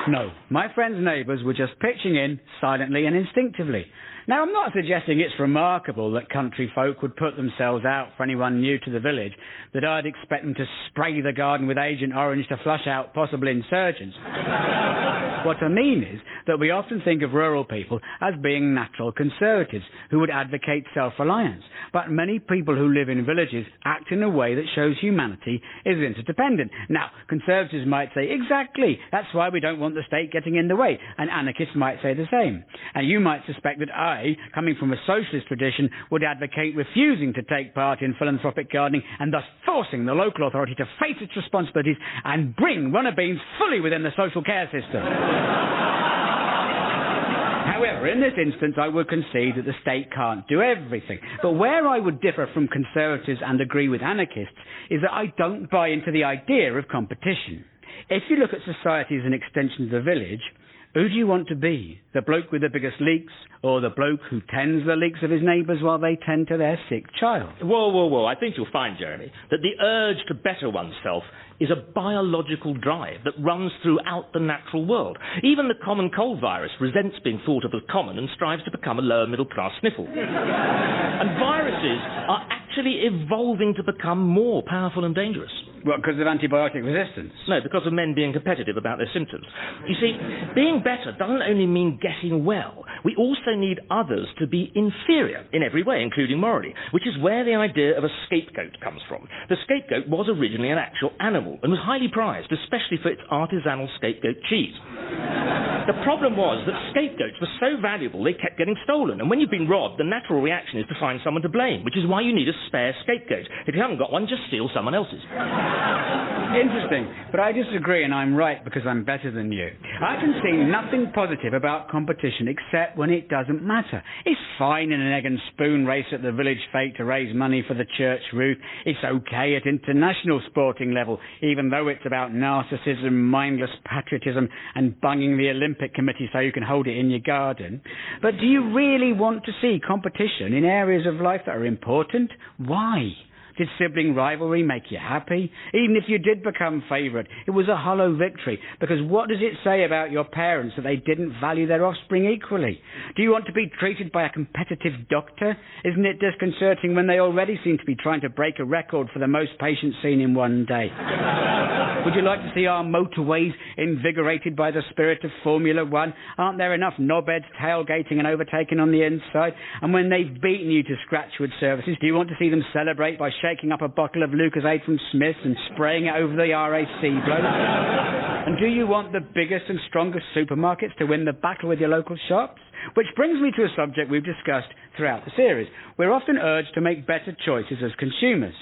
No, my friend's neighbours were just pitching in silently and instinctively. Now, I'm not suggesting it's remarkable that country folk would put themselves out for anyone new to the village, that I'd expect them to spray the garden with Agent Orange to flush out possible insurgents. What I mean is that we often think of rural people as being natural conservatives who would advocate self-reliance, but many people who live in villages act in a way that shows humanity is interdependent. Now, conservatives might say, exactly, that's why we don't want the state getting in the way, and anarchists might say the same. And you might suspect that I, coming from a socialist tradition, would advocate refusing to take part in philanthropic gardening and thus forcing the local authority to face its responsibilities and bring runner beans fully within the social care system. However, in this instance, I would concede that the state can't do everything. But where I would differ from conservatives and agree with anarchists is that I don't buy into the idea of competition. If you look at society as an extension of the village, who do you want to be? The bloke with the biggest leaks, or the bloke who tends the leaks of his neighbours while they tend to their sick child? Whoa. I think you'll find, Jeremy, that the urge to better oneself is a biological drive that runs throughout the natural world. Even the common cold virus resents being thought of as common and strives to become a lower middle class sniffle. And viruses are actually evolving to become more powerful and dangerous. What, because of antibiotic resistance? No, because of men being competitive about their symptoms. You see, being better doesn't only mean getting well. We also need others to be inferior in every way, including morally, which is where the idea of a scapegoat comes from. The scapegoat was originally an actual animal and was highly prized, especially for its artisanal scapegoat cheese. The problem was that scapegoats were so valuable they kept getting stolen, and when you've been robbed, the natural reaction is to find someone to blame, which is why you need a spare scapegoat. If you haven't got one, just steal someone else's. Interesting, but I disagree, and I'm right because I'm better than you. I can see nothing positive about competition except when it doesn't matter. It's fine in an egg and spoon race at the village fete to raise money for the church roof. It's okay at international sporting level, even though it's about narcissism, mindless patriotism, and bunging the Olympic Committee so you can hold it in your garden. But do you really want to see competition in areas of life that are important? Why? Did sibling rivalry make you happy? Even if you did become favourite, it was a hollow victory, because what does it say about your parents that they didn't value their offspring equally? Do you want to be treated by a competitive doctor? Isn't it disconcerting when they already seem to be trying to break a record for the most patients seen in one day? Would you like to see our motorways invigorated by the spirit of Formula One? Aren't there enough knobheads tailgating and overtaking on the inside? And when they've beaten you to scratchwood surfaces, do you want to see them celebrate by shaking up a bottle of Lucasade from Smith's and spraying it over the RAC bloke? And do you want the biggest and strongest supermarkets to win the battle with your local shops? Which brings me to a subject we've discussed throughout the series. We're often urged to make better choices as consumers.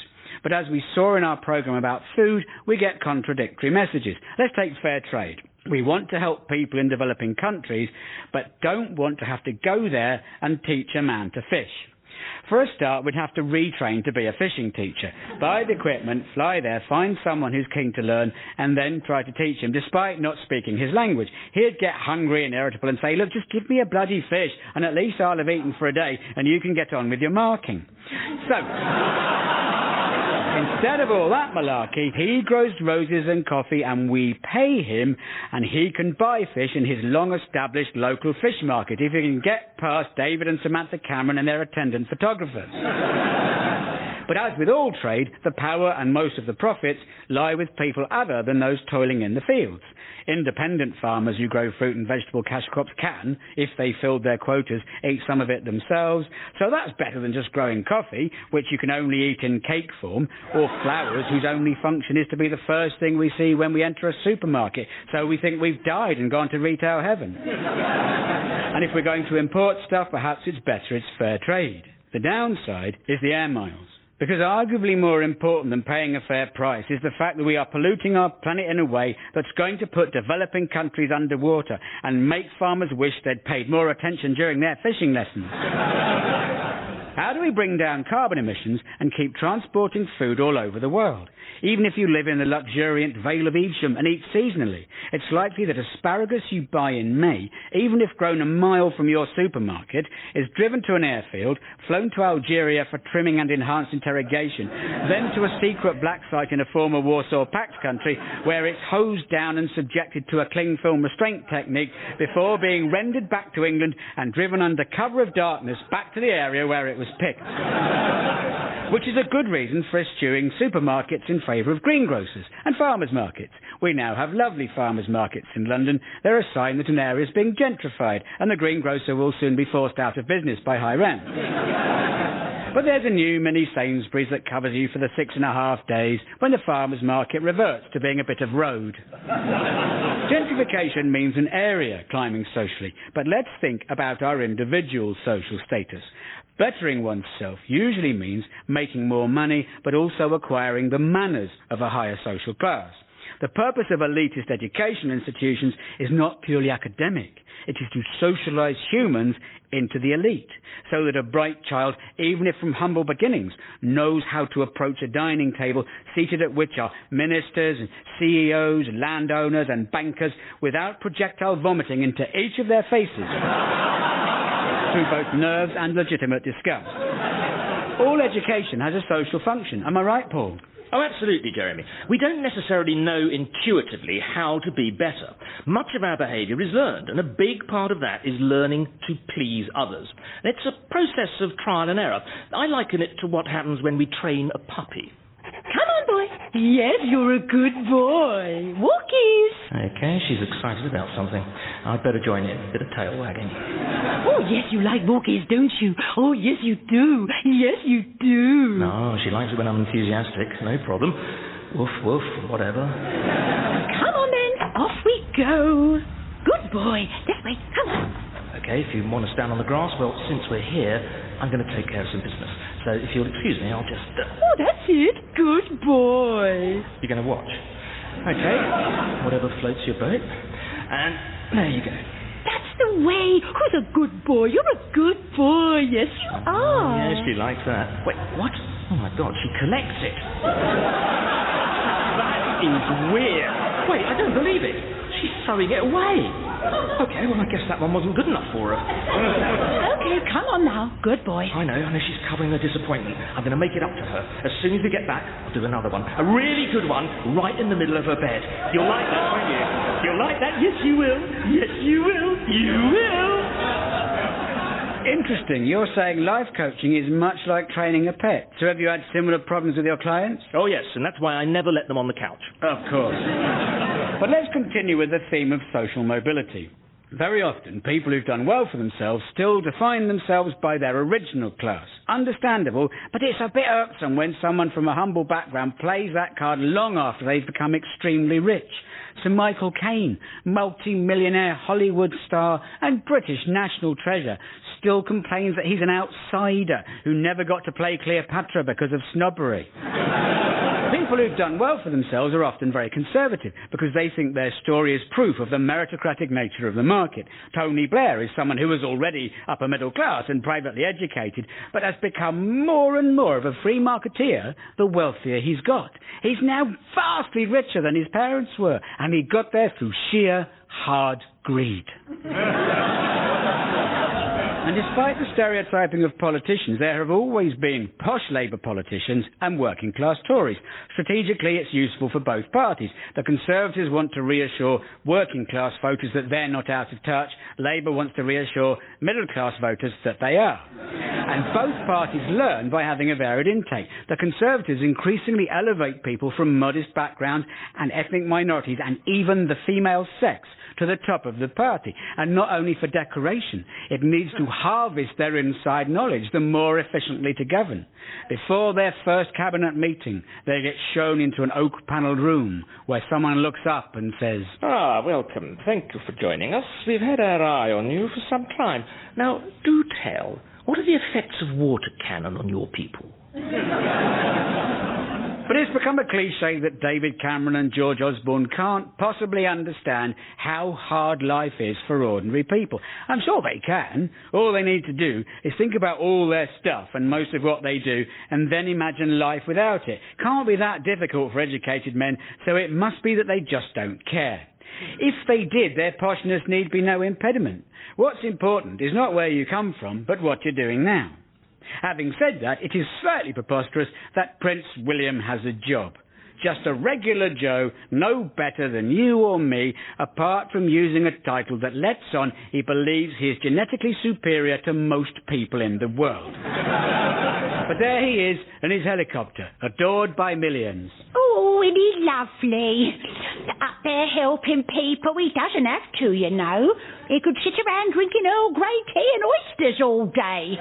But as we saw in our programme about food, we get contradictory messages. Let's take fair trade. We want to help people in developing countries, but don't want to have to go there and teach a man to fish. For a start, we'd have to retrain to be a fishing teacher. Buy the equipment, fly there, find someone who's keen to learn, and then try to teach him, despite not speaking his language. He'd get hungry and irritable and say, look, just give me a bloody fish, and at least I'll have eaten for a day, and you can get on with your marking. So Instead of all that malarkey, he grows roses and coffee and we pay him and he can buy fish in his long-established local fish market if he can get past David and Samantha Cameron and their attendant photographers. But as with all trade, the power and most of the profits lie with people other than those toiling in the fields. Independent farmers who grow fruit and vegetable cash crops can, if they filled their quotas, eat some of it themselves. So that's better than just growing coffee, which you can only eat in cake form, or flowers whose only function is to be the first thing we see when we enter a supermarket. So we think we've died and gone to retail heaven. And if we're going to import stuff, perhaps it's better it's fair trade. The downside is the air miles. Because arguably more important than paying a fair price is the fact that we are polluting our planet in a way that's going to put developing countries underwater and make farmers wish they'd paid more attention during their fishing lessons. How do we bring down carbon emissions and keep transporting food all over the world? Even if you live in the luxuriant Vale of Evesham and eat seasonally, it's likely that asparagus you buy in May, even if grown a mile from your supermarket, is driven to an airfield, flown to Algeria for trimming and enhanced interrogation, then to a secret black site in a former Warsaw Pact country where it's hosed down and subjected to a cling film restraint technique before being rendered back to England and driven under cover of darkness back to the area where it was picked. Which is a good reason for eschewing supermarkets in favour of greengrocers and farmers' markets. We now have lovely farmers' markets in London. They're a sign that an area is being gentrified and the greengrocer will soon be forced out of business by high rent. But there's a new mini Sainsbury's that covers you for the 6.5 days when the farmers' market reverts to being a bit of road. Gentrification means an area climbing socially, but let's think about our individual social status. Bettering oneself usually means making more money, but also acquiring the manners of a higher social class. The purpose of elitist education institutions is not purely academic. It is to socialise humans into the elite, so that a bright child, even if from humble beginnings, knows how to approach a dining table seated at which are ministers and CEOs, landowners and bankers, without projectile vomiting into each of their faces. Through both nerves and legitimate disgust. All education has a social function. Am I right, Paul? Oh, absolutely, Jeremy. We don't necessarily know intuitively how to be better. Much of our behaviour is learned, and a big part of that is learning to please others. And it's a process of trial and error. I liken it to what happens when we train a puppy. Come on, boy. Yes, you're a good boy. Walkies. Okay, she's excited about something. I'd better join in. Bit of tail wagging. Oh, yes, you like walkies, don't you? Oh, yes, you do. Yes, you do. No, she likes it when I'm enthusiastic. No problem. Woof, woof, whatever. Come on, then. Off we go. Good boy. This way. Come on. Okay, if you want to stand on the grass, well, since we're here, I'm going to take care of some business. So if you'll excuse me, I'll just... Oh, that's it. Good boy. You're going to watch? Okay. Whatever floats your boat. And there you go. That's the way. Who's a good boy? You're a good boy. Yes, you are. Yes, she likes that. Wait, what? Oh, my God, she collects it. That is weird. Wait, I don't believe it. She's throwing it away. Okay, well, I guess that one wasn't good enough for her. Okay, come on now. Good boy. I know she's covering her disappointment. I'm going to make it up to her. As soon as we get back, I'll do another one. A really good one, right in the middle of her bed. You'll like that, won't you? You'll like that? Yes, you will. Yes, you will. You will. Interesting. You're saying life coaching is much like training a pet. So have you had similar problems with your clients? Oh, yes, and that's why I never let them on the couch. Of course. But let's continue with the theme of social mobility. Very often, people who've done well for themselves still define themselves by their original class. Understandable, but it's a bit irksome when someone from a humble background plays that card long after they've become extremely rich. Sir Michael Caine, multi-millionaire Hollywood star and British national treasure, still complains that he's an outsider who never got to play Cleopatra because of snobbery. People who've done well for themselves are often very conservative because they think their story is proof of the meritocratic nature of the market. Tony Blair is someone who was already upper middle class and privately educated, but has become more and more of a free marketeer the wealthier he's got. He's now vastly richer than his parents were, and he got there through sheer hard greed. And despite the stereotyping of politicians, there have always been posh Labour politicians and working-class Tories. Strategically, it's useful for both parties. The Conservatives want to reassure working-class voters that they're not out of touch. Labour wants to reassure middle-class voters that they are. And both parties learn by having a varied intake. The Conservatives increasingly elevate people from modest backgrounds and ethnic minorities and even the female sex to the top of the party, and not only for decoration. It needs to harvest their inside knowledge the more efficiently to govern. Before their first cabinet meeting, they get shown into an oak-panelled room where someone looks up and says, "Ah, welcome. Thank you for joining us. We've had our eye on you for some time. Now, do tell, what are the effects of water cannon on your people?" But it's become a cliché that David Cameron and George Osborne can't possibly understand how hard life is for ordinary people. I'm sure they can. All they need to do is think about all their stuff and most of what they do and then imagine life without it. Can't be that difficult for educated men, so it must be that they just don't care. If they did, their poshness need be no impediment. What's important is not where you come from, but what you're doing now. Having said that, it is slightly preposterous that Prince William has a job. Just a regular Joe, no better than you or me, apart from using a title that lets on he believes he is genetically superior to most people in the world. But there he is in his helicopter, adored by millions. Oh, isn't he lovely? Up there helping people. He doesn't have to, you know. He could sit around drinking Earl Grey tea and oysters all day.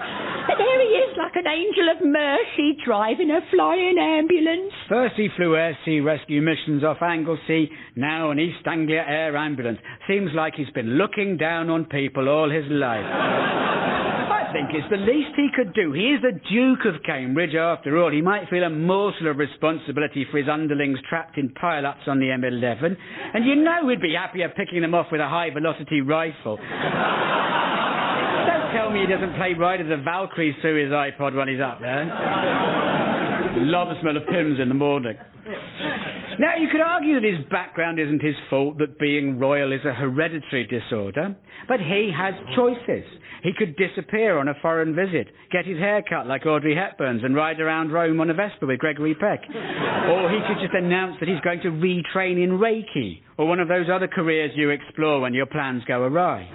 But there he is, like an angel of mercy, driving a flying ambulance. First he flew air sea rescue missions off Anglesey, now an East Anglia air ambulance. Seems like he's been looking down on people all his life. I think it's the least he could do. He is the Duke of Cambridge, after all. He might feel a morsel of responsibility for his underlings trapped in pile-ups on the M11, and you know he'd be happier picking them off with a high-velocity rifle. Don't tell me he doesn't play Ride of the Valkyries through his iPod when he's up there. Love the smell of Pimm's in the morning. Now, you could argue that his background isn't his fault, that being royal is a hereditary disorder, but he has choices. He could disappear on a foreign visit, get his hair cut like Audrey Hepburn's and ride around Rome on a Vespa with Gregory Peck. Or he could just announce that he's going to retrain in Reiki, or one of those other careers you explore when your plans go awry.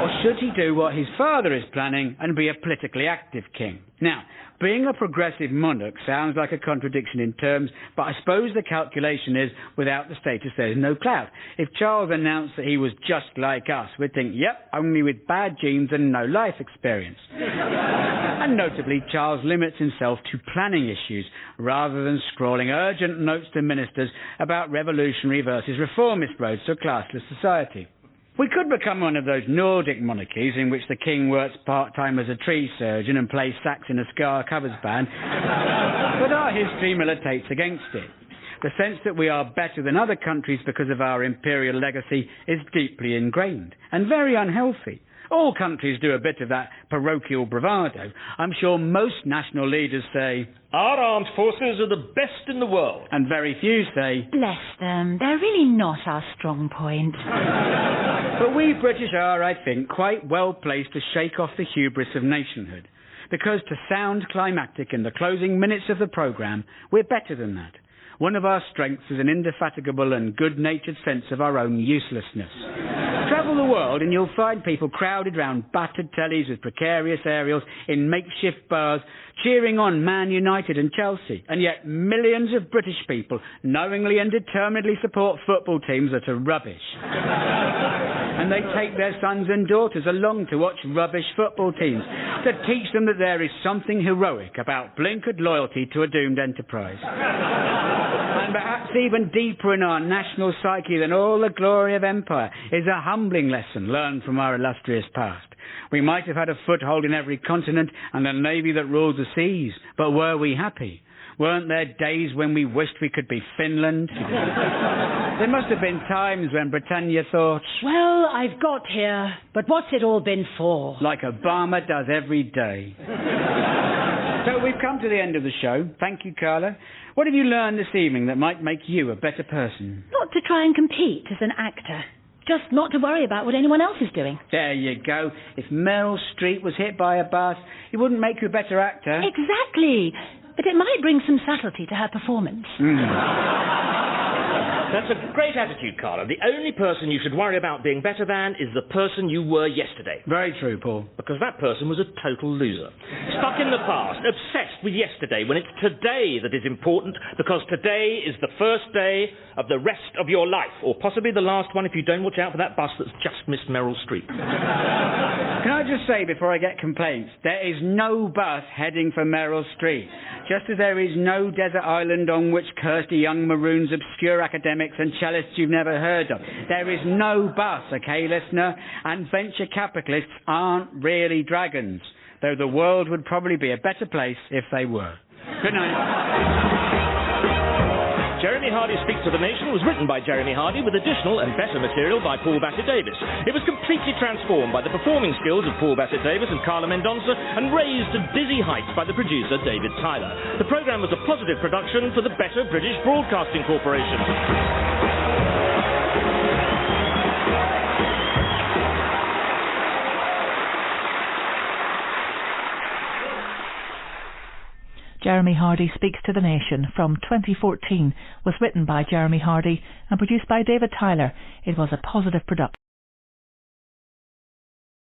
Or should he do what his father is planning and be a politically active king? Now, being a progressive monarch sounds like a contradiction in terms, but I suppose the calculation is, without the status there's no clout. If Charles announced that he was just like us, we'd think, yep, only with bad genes and no life experience. And notably, Charles limits himself to planning issues, rather than scrawling urgent notes to ministers about revolutionary versus reformist roads to a classless society. We could become one of those Nordic monarchies in which the king works part-time as a tree surgeon and plays sax in a Scar covers band, but our history militates against it. The sense that we are better than other countries because of our imperial legacy is deeply ingrained and very unhealthy. All countries do a bit of that parochial bravado. I'm sure most national leaders say, "Our armed forces are the best in the world." And very few say, "Bless them, they're really not our strong point." But we British are, I think, quite well placed to shake off the hubris of nationhood. Because to sound climactic in the closing minutes of the programme, we're better than that. One of our strengths is an indefatigable and good-natured sense of our own uselessness. Travel the world and you'll find people crowded round battered tellies with precarious aerials in makeshift bars, cheering on Man United and Chelsea, and yet millions of British people knowingly and determinedly support football teams that are rubbish. And they take their sons and daughters along to watch rubbish football teams, to teach them that there is something heroic about blinkered loyalty to a doomed enterprise. And perhaps even deeper in our national psyche than all the glory of empire is a humbling lesson learned from our illustrious past. We might have had a foothold in every continent and a navy that rules the seas, but were we happy? Weren't there days when we wished we could be Finland? There must have been times when Britannia thought, "Well, I've got here, but what's it all been for?" Like Obama does every day. So we've come to the end of the show. Thank you, Carla. What have you learned this evening that might make you a better person? Not to try and compete as an actor. just not to worry about what anyone else is doing. There you go. If Meryl Streep was hit by a bus, it wouldn't make you a better actor. Exactly. But it might bring some subtlety to her performance. That's a great attitude, Carla. The only person you should worry about being better than is the person you were yesterday. Very true, Paul. Because that person was a total loser. Stuck in the past, obsessed with yesterday, when it's today that is important, because today is the first day of the rest of your life, or possibly the last one if you don't watch out for that bus that's just missed Meryl Streep. Can I just say, before I get complaints, there is no bus heading for Meryl Streep, just as there is no desert island on which Kirsty Young maroons obscure academics and cellists you've never heard of. There is no bus, okay, listener? And venture capitalists aren't really dragons, though the world would probably be a better place if they were. Good night. Jeremy Hardy Speaks to the Nation was written by Jeremy Hardy with additional and better material by Paul Bassett-Davies. It was completely transformed by the performing skills of Paul Bassett-Davies and Carla Mendonça and raised to dizzy heights by the producer David Tyler. The programme was a positive production for the Better British Broadcasting Corporation. Jeremy Hardy Speaks to the Nation from 2014 was written by Jeremy Hardy and produced by David Tyler. It was a positive production.